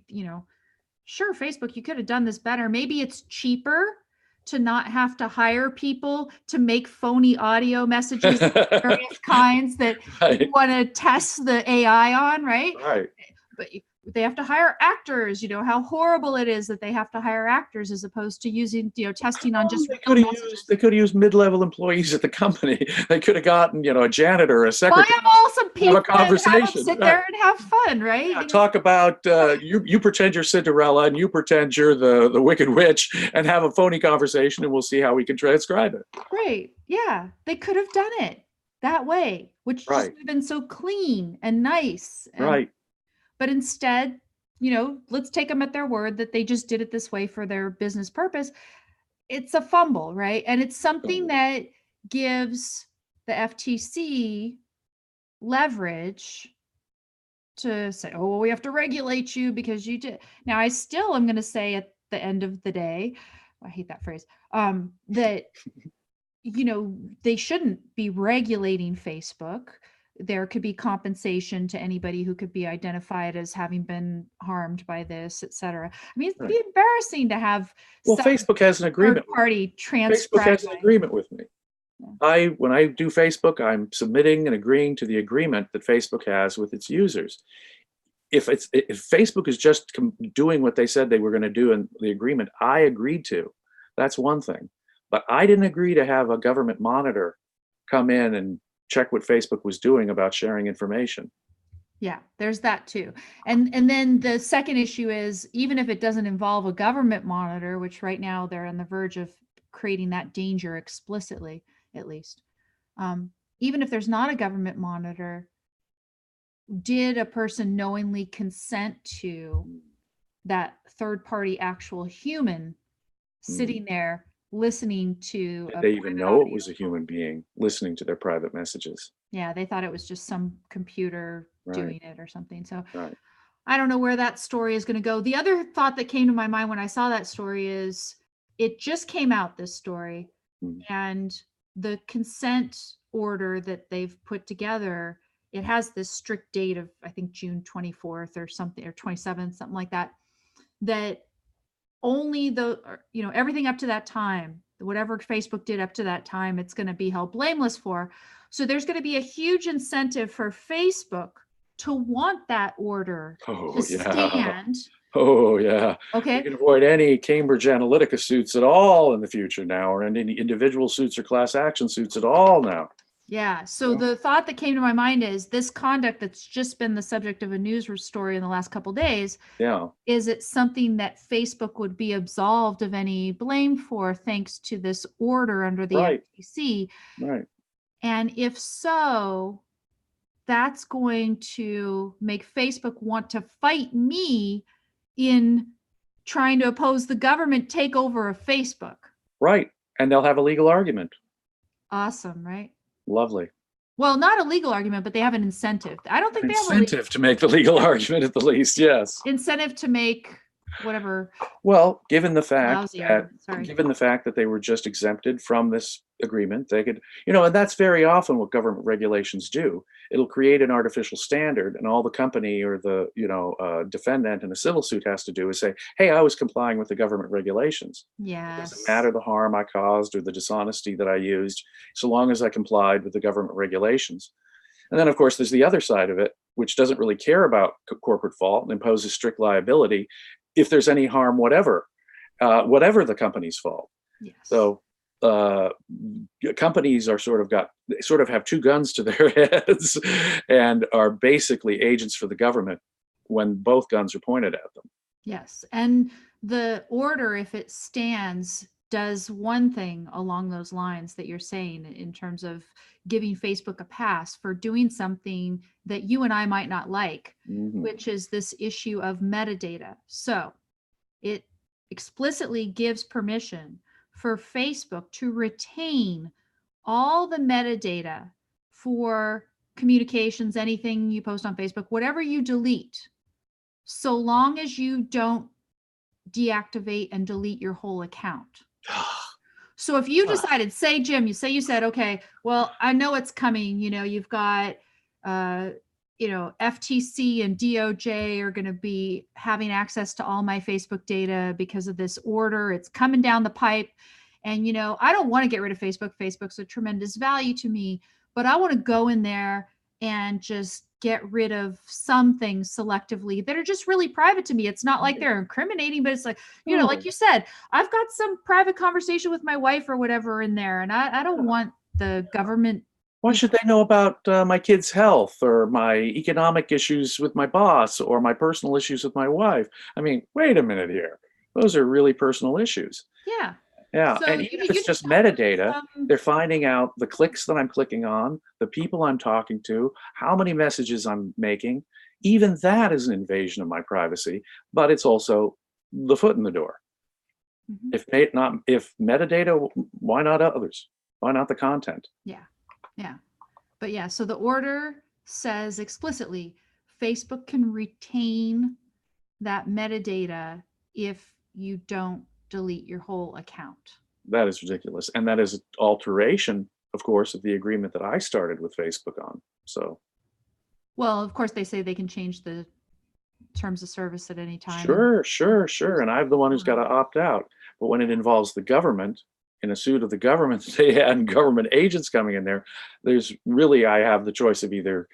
sure, Facebook, you could have done this better. Maybe it's cheaper to not have to hire people to make phony audio messages of various kinds that you Right. want to test the AI on, right? Right. But they have to hire actors. How horrible it is that they have to hire actors as opposed to using, testing on just They real could have messages. used mid-level employees at the company. They could have gotten, a janitor or a Buy secretary them all some to have a pizza and have them conversation. sit Right. there and have fun, right? Yeah, talk about you pretend you're Cinderella and you pretend you're the Wicked Witch and have a phony conversation, and we'll see how we can transcribe it. Right. Yeah. They could have done it that way, which just Right. would have been so clean and nice. Right. But instead, let's take them at their word that they just did it this way for their business purpose. It's a fumble, right? And it's something that gives the FTC leverage to say, "Oh, well, we have to regulate you because you did." Now, I still am going to say at the end of the day, I hate that phrase, that they shouldn't be regulating Facebook. There could be compensation to anybody who could be identified as having been harmed by this, et cetera. I mean, it'd Right. be embarrassing to have Well, some Facebook has an third agreement. party Facebook transcribe. has an agreement with me. When I do Facebook, I'm submitting and agreeing to the agreement that Facebook has with its users. If Facebook is just doing what they said they were going to do in the agreement I agreed to, that's one thing. But I didn't agree to have a government monitor come in and check what Facebook was doing about sharing information. Yeah, there's that too. And then the second issue is, even if it doesn't involve a government monitor, which right now they're on the verge of creating that danger explicitly, at least. Even if there's not a government monitor, did a person knowingly consent to that third party actual human sitting there listening to Did a they even private know it audio? was a human being listening to their private messages? Yeah, they thought it was just some computer Right, doing it or something. So right. I don't know where that story is going to go. The other thought that came to my mind when I saw that story is, it just came out, this story, Mm. and the consent order that they've put together, it has this strict date of, I think, June 24th or something, or 27th, something like that, that only everything up to that time, whatever Facebook did up to that time, it's going to be held blameless for. So there's going to be a huge incentive for Facebook to want that order to Oh, yeah. stand. Oh, yeah. We Okay. can avoid any Cambridge Analytica suits at all in the future now, or any individual suits or class action suits at all now. Yeah. So Yeah. the thought that came to my mind is, this conduct that's just been the subject of a news story in the last couple of days, Yeah. is it something that Facebook would be absolved of any blame for, thanks to this order under the Right. FTC? Right. And if so, that's going to make Facebook want to fight me in trying to oppose the government takeover of Facebook. Right. And they'll have a legal argument. Awesome, right? Lovely. Well, not a legal argument, but they have an incentive. I don't think they have a Incentive to make the legal argument at the least, yes. incentive to make whatever Well, given the fact lousy that argument. Sorry. given the fact that they were just exempted from this agreement, they could, and that's very often what government regulations do. It'll create an artificial standard, and all the company or the defendant in a civil suit has to do is say, "Hey, I was complying with the government regulations. It doesn't Yes. matter the harm I caused or the dishonesty that I used, so long as I complied with the government regulations." And then, of course, there's the other side of it, which doesn't really care about corporate fault and imposes strict liability if there's any harm, whatever the company's fault. Yes. So companies are sort of have two guns to their heads and are basically agents for the government when both guns are pointed at them. Yes. And the order, if it stands, does one thing along those lines that you're saying, in terms of giving Facebook a pass for doing something that you and I might not like, Mhm. which is this issue of metadata. So it explicitly gives permission for Facebook to retain all the metadata for communications, anything you post on Facebook, whatever you delete, so long as you don't deactivate and delete your whole account. So if you decided, say, Jim, you said, okay, well, I know it's coming, you've got, FTC and DOJ are going to be having access to all my Facebook data because of this order. It's coming down the pipe. And, I don't want to get rid of Facebook. Facebook's a tremendous value to me, but I want to go in there and just get rid of some things selectively that are just really private to me. It's not like they're incriminating, but it's like, like you said, I've got some private conversation with my wife or whatever in there, and I don't want the government. Why should they know about my kid's health or my economic issues with my boss or my personal issues with my wife? I mean, wait a minute here. Those are really personal issues. Yeah. Yeah. So And even if it's just metadata, they're finding out the clicks that I'm clicking on, the people I'm talking to, how many messages I'm making. Even that is an invasion of my privacy, but it's also the foot in the door. Mhm. If metadata, why not others? Why not the content? Yeah. Yeah. But yeah, so the order says explicitly Facebook can retain that metadata if you don't delete your whole account. That is ridiculous. And that is an alteration, of course, of the agreement that I started with Facebook on. So Well, of course, they say they can change the terms of service at any time. sure. And I'm the one who's got to opt out. But when it involves the government, in a suit of the government that they had and government agents coming in there, there's really, I have the choice of either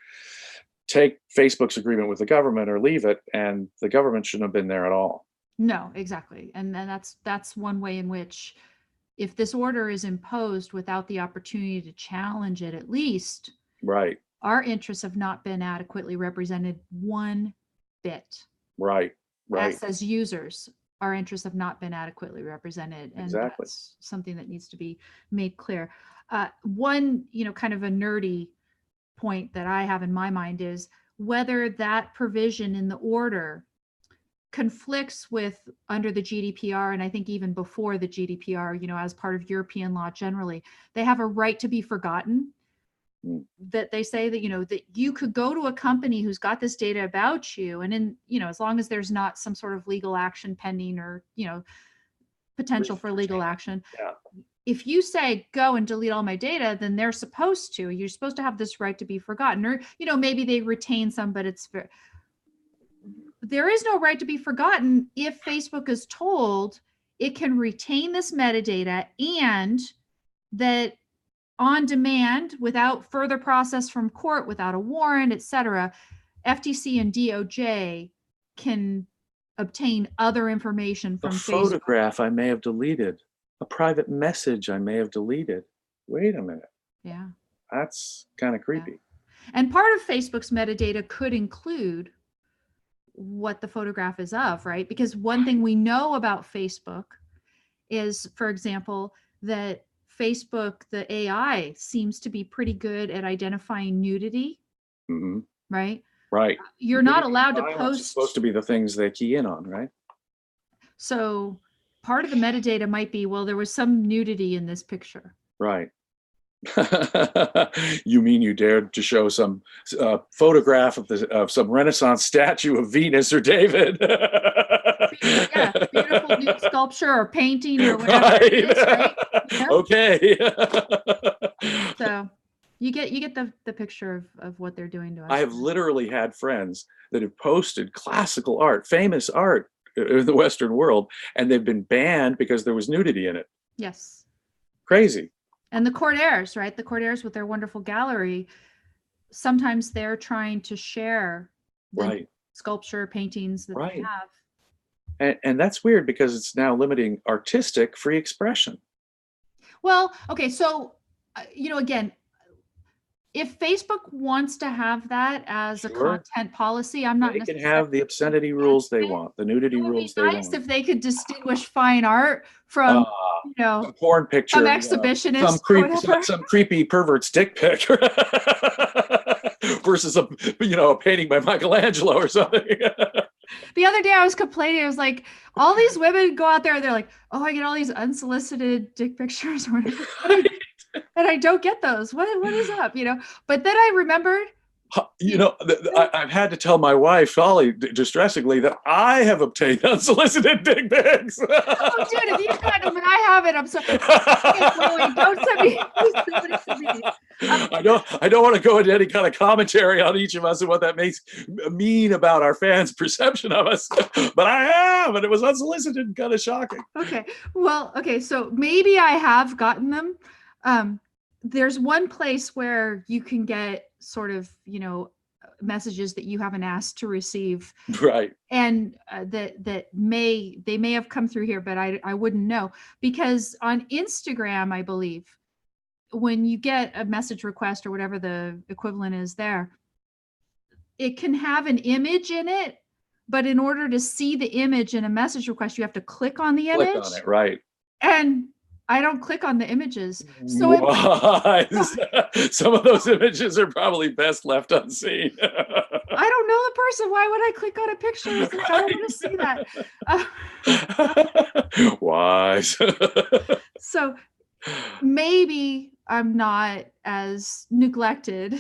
take Facebook's agreement with the government or leave it, and the government shouldn't have been there at all. No, exactly. And then that's one way in which, if this order is imposed without the opportunity to challenge it, at least Right, our interests have not been adequately represented one bit. right, right. Us as users, our interests have not been adequately represented, and Exactly. that's something that needs to be made clear. One, kind of a nerdy point that I have in my mind is whether that provision in the order conflicts with under the GDPR, and I think even before the GDPR, as part of European law generally, they have a right to be forgotten. Mm. That they say that, that you could go to a company who's got this data about you, and as long as there's not some sort of legal action pending or, potential for legal action. Yeah. If you say go and delete all my data, then you're supposed to have this right to be forgotten, or, maybe they retain some, but there is no right to be forgotten if Facebook is told it can retain this metadata, and that on demand, without further process from court, without a warrant, etc., FTC and DOJ can obtain other information from A Facebook. photograph I may have deleted, a private message I may have deleted. Wait a minute. Yeah. That's kind of creepy. And part of Facebook's metadata could include what the photograph is of, right? Because one thing we know about Facebook is, for example, that Facebook, the AI, seems to be pretty good at identifying nudity, Mm-hmm. right? Right. You're not Nudity and allowed to violence post. is supposed to be the things they key in on, right? So part of the metadata might be, well, there was some nudity in this picture. Right. You mean you dared to show some photograph of some Renaissance statue of Venus or David? Yeah, beautiful nude sculpture or painting or whatever Right. it is, right? Okay. So you get the picture of what they're doing to us. I have literally had friends that have posted classical art, famous art in the Western world, and they've been banned because there was nudity in it. Yes. Crazy. And the Cordaires, right? The Cordaires with their wonderful gallery, sometimes they're trying to share the sculpture paintings that they have. And that's weird because it's now limiting artistic free expression. Well, okay, so, again, if Facebook wants to have that as a content policy, I'm not. They can have the obscenity rules they want, the nudity rules they want. It would be nice if they could distinguish fine art from, a porn picture, some exhibitionist, some creepy pervert's dick pic, versus a painting by Michelangelo or something. The other day I was complaining. I was like, all these women go out there and they're like, oh, I get all these unsolicited dick pictures or whatever. And I don't get those. What is up? But then I remembered. I've had to tell my wife, Holly, distressingly, that I have obtained unsolicited dick pics. Oh, dude, if you've gotten them and I haven't, I'm sorry. Don't send me. Please send me. I don't want to go into any kind of commentary on each of us and what that makes mean about our fans' perception of us, but I have, and it was unsolicited and kind of shocking. Okay. Well, okay. So maybe I have gotten them. There's one place where you can get sort of, messages that you haven't asked to receive. Right. And they may have come through here, but I wouldn't know, because on Instagram, I believe, when you get a message request or whatever the equivalent is there, it can have an image in it, but in order to see the image in a message request, you have to click on the image. Click on it, right. And I don't click on the images. So some of those images are probably best left unseen. I don't know the person. Why would I click on a picture? I don't want to see that. Wise. So maybe I'm not as neglected.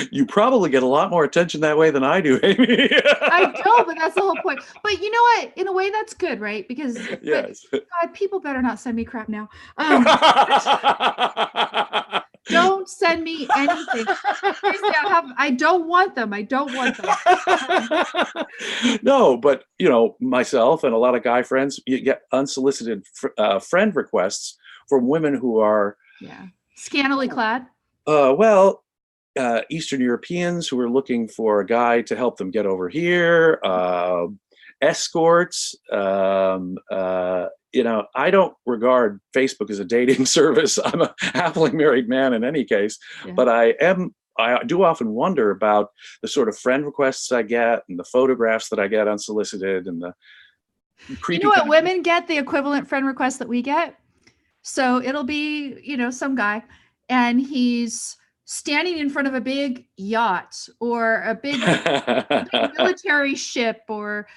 You probably get a lot more attention that way than I do, Amy. I don't, but that's the whole point. But you know what? In a way, that's good, right? Because yes. God, people better not send me crap now. Don't send me anything. Seriously, I don't want them. I don't want them. No, but myself and a lot of guy friends, you get unsolicited friend requests from women who are, Yeah, scantily clad. well, Eastern Europeans who are looking for a guy to help them get over here, escorts. I don't regard Facebook as a dating service. I'm a happily married man in any case, Yeah. but I do often wonder about the sort of friend requests I get and the photographs that I get unsolicited and the creepy. You know what women get the equivalent friend request that we get? So it'll be, some guy, and he's standing in front of a big yacht or a big military ship, or,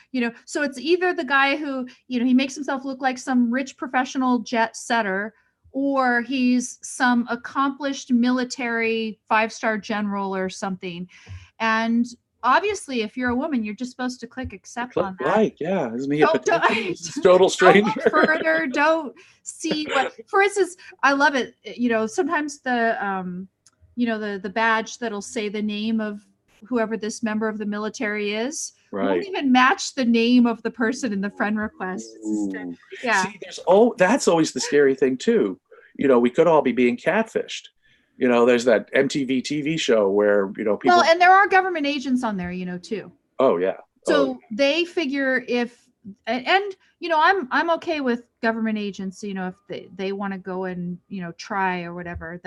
so it's either the guy who, he makes himself look like some rich professional jet setter, or he's some accomplished military 5-star general or something. And obviously, if you're a woman, you're just supposed to click accept on that. Like, yeah, isn't he a total stranger? Don't look further. Don't see what. For instance, I love it. Sometimes the the badge that'll say the name of whoever this member of the military is won't even match the name of the person in the friend request. Yeah. See, that's always the scary thing too. We could all be being catfished. There's that MTV TV show where, people. Well, and there are government agents on there, too. Oh, yeah. So they figure I'm okay with government agents, if they want to go and, try or whatever.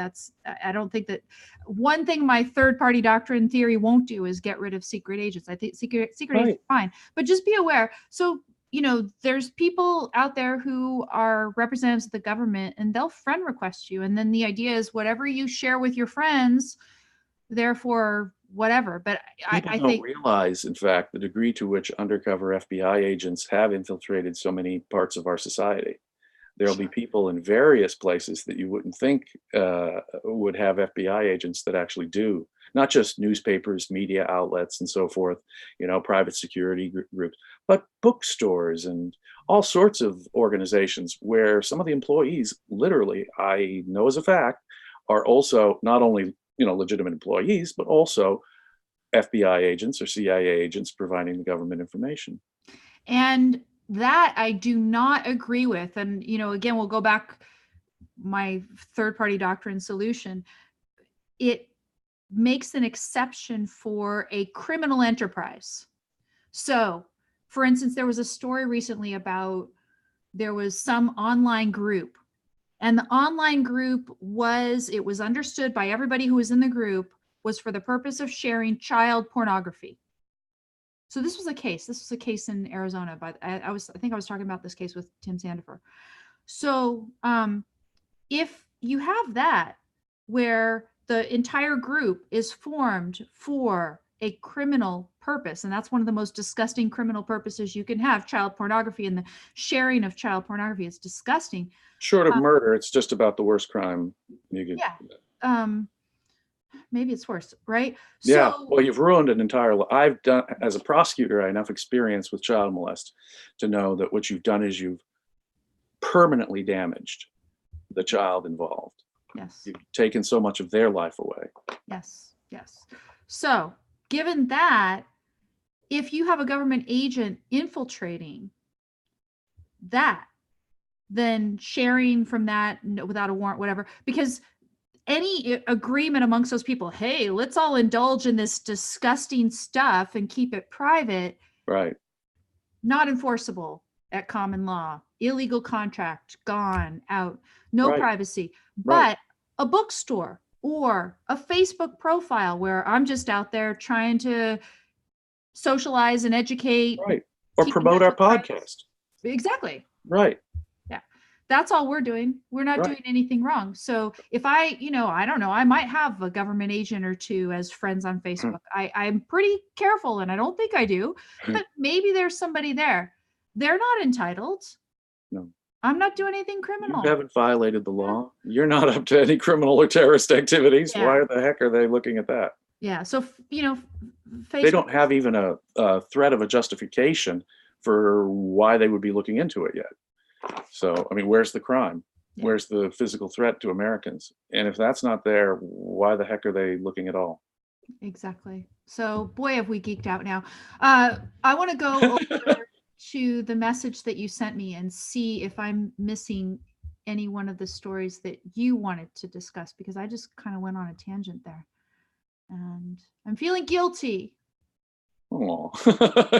I don't think that one thing my third party doctrine theory won't do is get rid of secret agents. I think secret agents are fine, but just be aware. So, there's people out there who are representatives of the government, and they'll friend request you. And then the idea is whatever you share with your friends, therefore whatever. But I think realize, in fact, the degree to which undercover FBI agents have infiltrated so many parts of our society. There'll be people in various places that you wouldn't think would have FBI agents that actually do, not just newspapers, media outlets, and so forth, private security groups, but bookstores and all sorts of organizations where some of the employees, literally, I know as a fact, are also not only legitimate employees, but also FBI agents or CIA agents providing the government information. And that I do not agree with. And, again, we'll go back my third party doctrine solution. It makes an exception for a criminal enterprise. So, for instance, there was a story recently about there was some online group, and the online group was understood by everybody who was in the group was for the purpose of sharing child pornography. So this was a case in Arizona, but I think I was talking about this case with Tim Sandifer. So if you have that, where the entire group is formed for a criminal purpose, and that's one of the most disgusting criminal purposes you can have, child pornography, and the sharing of child pornography is disgusting. Short of murder, it's just about the worst crime you could. Yeah. Maybe it's worse, right? Yeah. So, well, you've ruined an entire life. I've done, as a prosecutor, I have enough experience with child molest to know that what you've done is you've permanently damaged the child involved. Yes. You've taken so much of their life away. Yes. Yes. So, given that, if you have a government agent infiltrating that, then sharing from that without a warrant, whatever, because any agreement amongst those people, hey, let's all indulge in this disgusting stuff and keep it private. Right. Not enforceable at common law. Illegal contract, gone, out, no privacy. But a bookstore or a Facebook profile where I'm just out there trying to socialize and educate. Right. Or promote our podcast. Exactly. Right. That's all we're doing. We're not doing anything wrong. So if I don't know, I might have a government agent or two as friends on Facebook. I'm pretty careful, and I don't think I do, but maybe there's somebody there. They're not entitled. No. I'm not doing anything criminal. You haven't violated the law. You're not up to any criminal or terrorist activities. Yeah. Why the heck are they looking at that? Yeah. So, Facebook, they don't have even a threat of a justification for why they would be looking into it yet. So, I mean, where's the crime? Yeah, Where's the physical threat to Americans? And if that's not there, why the heck are they looking at all? exactly. So, boy, have we geeked out now. I want to go over to the message that you sent me and see if I'm missing any one of the stories that you wanted to discuss, because I just kind of went on a tangent there and I'm feeling guilty. Oh,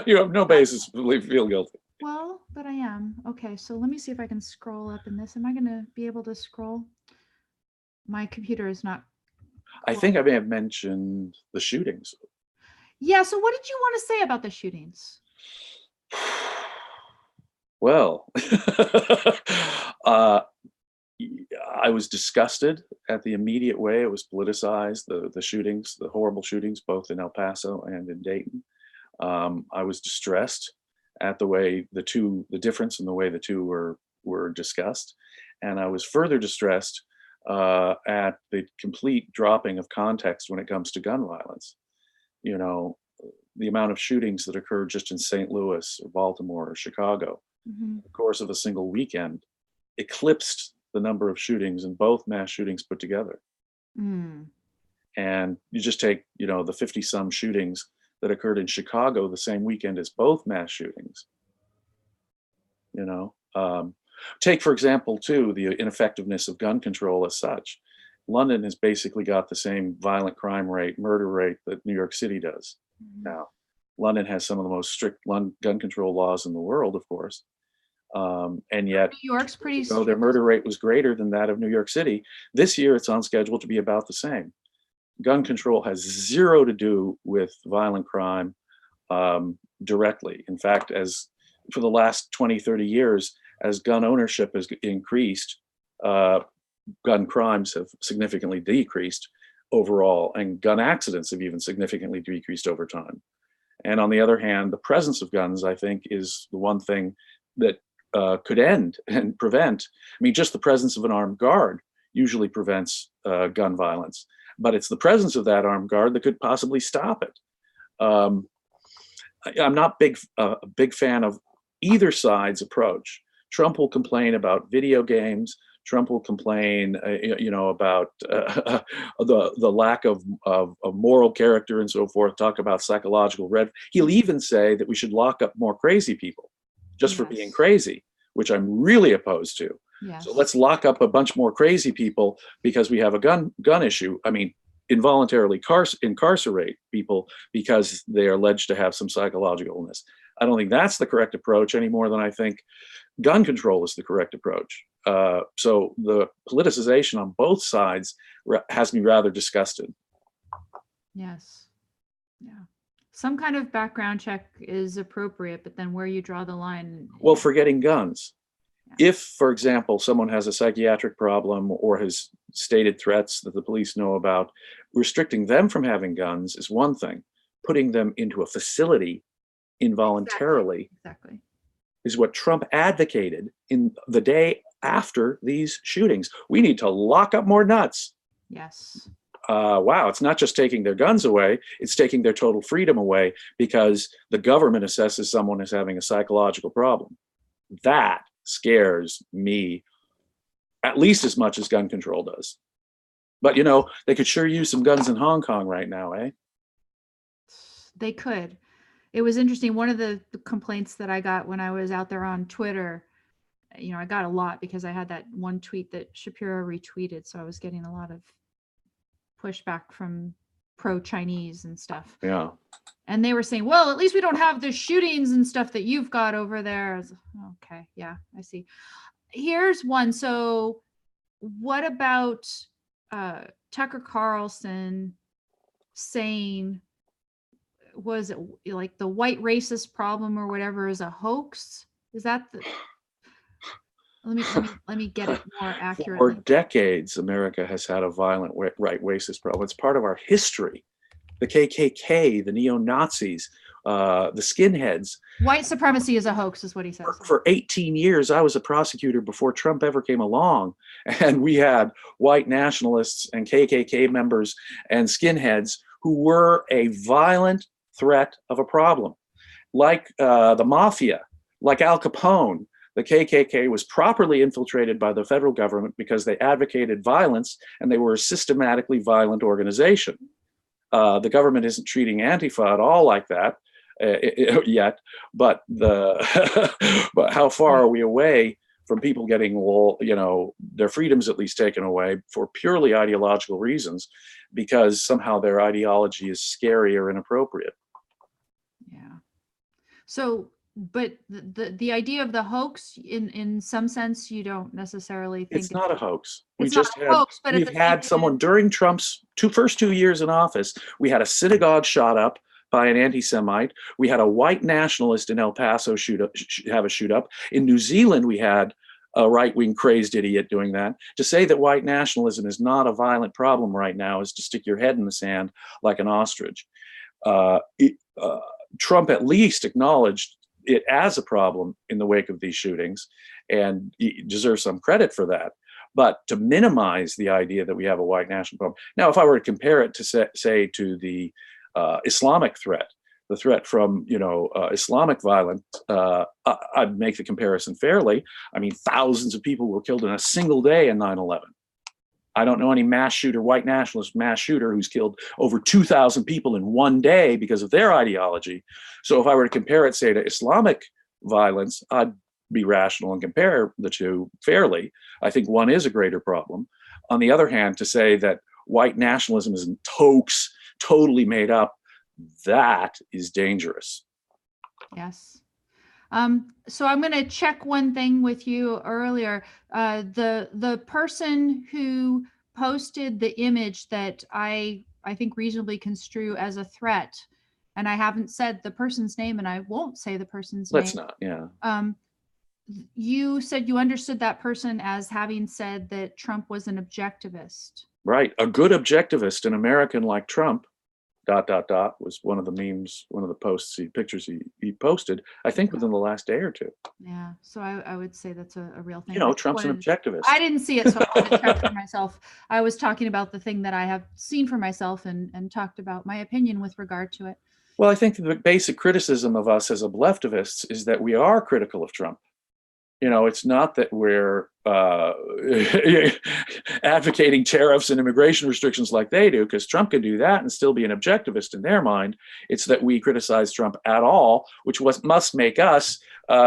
you have no basis to feel guilty. Well, but I am. Okay, so let me see if I can scroll up in this. Am I going to be able to scroll? My computer is not. I think I may have mentioned the shootings. Yeah, so what did you want to say about the shootings? Well, uh, I was disgusted at the immediate way it was politicized, the shootings, the horrible shootings, both in El Paso and in Dayton. I was distressed at the difference in the way the two were discussed, and I was further distressed at the complete dropping of context when it comes to gun violence. You know, the amount of shootings that occurred just in St. Louis or Baltimore or Chicago, Mm-hmm. in the course of a single weekend, eclipsed the number of shootings in both mass shootings put together. Mm. And you just take, the 50 some shootings that occurred in Chicago the same weekend as both mass shootings. You know, take, for example, too, the ineffectiveness of gun control as such. London has basically got the same violent crime rate, murder rate that New York City does. Mm-hmm. Now, London has some of the most strict gun control laws in the world, of course. And yet, New York's pretty though their strict. murder rate was greater than that of New York City, this year it's on schedule to be about the same. Gun control has zero to do with violent crime directly. In fact, as for the last 20, 30 years, as gun ownership has increased, gun crimes have significantly decreased overall, and gun accidents have even significantly decreased over time. And on the other hand, the presence of guns, I think, is the one thing that could end and prevent. I mean, just the presence of an armed guard usually prevents gun violence, but it's the presence of that armed guard that could possibly stop it. I'm not a big fan of either side's approach. Trump will complain about video games. Trump will complain, about the lack of moral character and so forth. Talk about psychological red. He'll even say that we should lock up more crazy people just for being crazy, which I'm really opposed to. Yes. So let's lock up a bunch more crazy people because we have a gun issue. I mean, involuntarily incarcerate people because they are alleged to have some psychological illness. I don't think that's the correct approach any more than I think gun control is the correct approach. So the politicization on both sides has me rather disgusted. Yes. Yeah. Some kind of background check is appropriate, but then where you draw the line. Well, for getting guns. Yeah. If, for example, someone has a psychiatric problem or has stated threats that the police know about, restricting them from having guns is one thing. Putting them into a facility involuntarily exactly. is what Trump advocated in the day after these shootings. We need to lock up more nuts. Yes. Wow, it's not just taking their guns away, it's taking their total freedom away because the government assesses someone as having a psychological problem. That scares me at least as much as gun control does. But, they could sure use some guns in Hong Kong right now, eh? They could. It was interesting. One of the complaints that I got when I was out there on Twitter, I got a lot because I had that one tweet that Shapiro retweeted. So I was getting a lot of pushback from pro-Chinese and stuff. Yeah. And they were saying, well, at least we don't have the shootings and stuff that you've got over there. I was, okay, yeah, I see. Here's one. So what about Tucker Carlson saying, was it like the white racist problem or whatever is a hoax? Is that the... Let me get it more accurately. For decades, America has had a violent right racist problem. It's part of our history. The KKK, the neo-Nazis, the skinheads. White supremacy is a hoax, is what he says. For 18 years, I was a prosecutor before Trump ever came along. And we had white nationalists and KKK members and skinheads who were a violent threat of a problem. Like the mafia, like Al Capone, The KKK was properly infiltrated by the federal government because they advocated violence and they were a systematically violent organization. The government isn't treating Antifa at all like that yet, but but how far are we away from people getting, their freedoms at least taken away for purely ideological reasons because somehow their ideology is scary or inappropriate? Yeah. So, but the idea of the hoax, in some sense, you don't necessarily think it's not a hoax. It's not a hoax, but We've had someone during Trump's first 2 years in office. We had a synagogue shot up by an anti-Semite. We had a white nationalist in El Paso have a shoot up. In New Zealand, we had a right-wing crazed idiot doing that. To say that white nationalism is not a violent problem right now is to stick your head in the sand like an ostrich. Trump at least acknowledged it as a problem in the wake of these shootings, and he deserves some credit for that. But to minimize the idea that we have a white national problem. Now, if I were to compare it to say to the Islamic threat, the threat from Islamic violence, I'd make the comparison fairly. I mean, thousands of people were killed in a single day in 9/11. I don't know any white nationalist mass shooter who's killed over 2,000 people in one day because of their ideology. So if I were to compare it, say, to Islamic violence, I'd be rational and compare the two fairly. I think one is a greater problem. On the other hand, to say that white nationalism is totally made up, that is dangerous. Yes. So I'm going to check one thing with you earlier. The person who posted the image that I think reasonably construe as a threat, and I haven't said the person's name, and I won't say the person's name. Let's not, yeah. You said you understood that person as having said that Trump was an objectivist. Right. A good objectivist, an American like Trump, ... was one of the memes, one of the pictures he posted, I think within the last day or two. Yeah. So I would say that's a real thing. Trump's an objectivist. I didn't see it, so I wanted to check for myself. I was talking about the thing that I have seen for myself and talked about my opinion with regard to it. Well, I think the basic criticism of us as leftivists is that we are critical of Trump. It's not that we're advocating tariffs and immigration restrictions like they do, because Trump can do that and still be an objectivist in their mind. It's that we criticize Trump at all, which must make us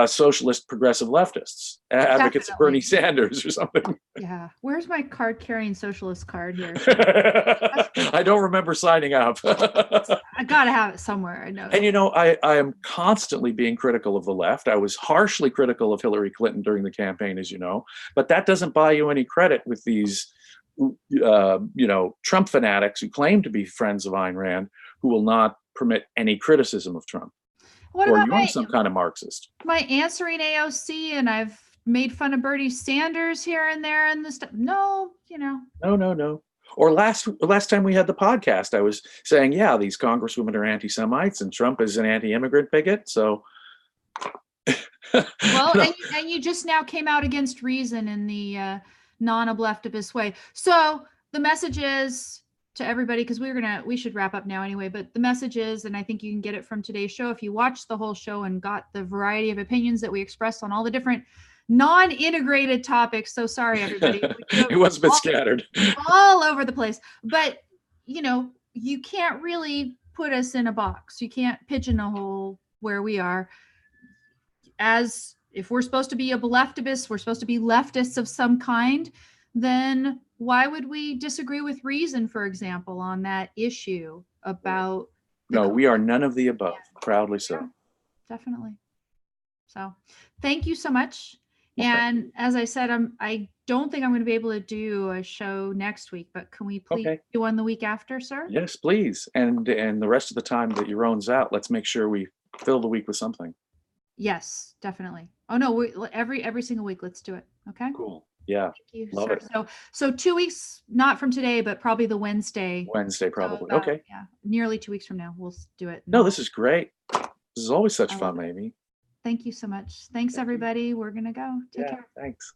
socialist progressive leftists, advocates of Bernie Sanders or something. Yeah. Where's my card-carrying socialist card here? I don't remember signing up. I gotta have it somewhere. I know. And I am constantly being critical of the left. I was harshly critical of Hillary Clinton during the campaign, as you know, but that doesn't buy you any credit with these, Trump fanatics who claim to be friends of Ayn Rand, who will not permit any criticism of Trump. What or about you're some kind of Marxist. My answering AOC, and I've made fun of Bernie Sanders here and there and the stuff. No. No. Or last time we had the podcast, I was saying, yeah, these congresswomen are anti-Semites and Trump is an anti-immigrant bigot. So, well, and you just now came out against reason in the non-objectivist way. So the message is to everybody, because we should wrap up now anyway. But the message is, and I think you can get it from today's show if you watched the whole show and got the variety of opinions that we expressed on all the different non-integrated topics. So sorry, everybody. It was a bit scattered. All over the place. But, you can't really put us in a box. You can't pigeonhole where we are. As if we're supposed to be a leftivist, we're supposed to be leftists of some kind, then why would we disagree with reason, for example, on that issue about... No, we are none of the above. Yeah. Proudly so. Yeah, definitely. So thank you so much. And as I said, I don't think I'm going to be able to do a show next week, but can we please do one the week after, sir? Yes, please. And the rest of the time that your own's out, let's make sure we fill the week with something. Yes, definitely. Oh no, every single week, let's do it. Okay. Cool. Yeah. Thank you, Love sir. it. So 2 weeks, not from today, but probably the Wednesday. Wednesday, probably. So about, okay. Yeah, nearly 2 weeks from now, we'll do it. No, this is great. This is always such fun, Amy. Thank you so much. Thanks, everybody. We're going to go. Take care. Thanks.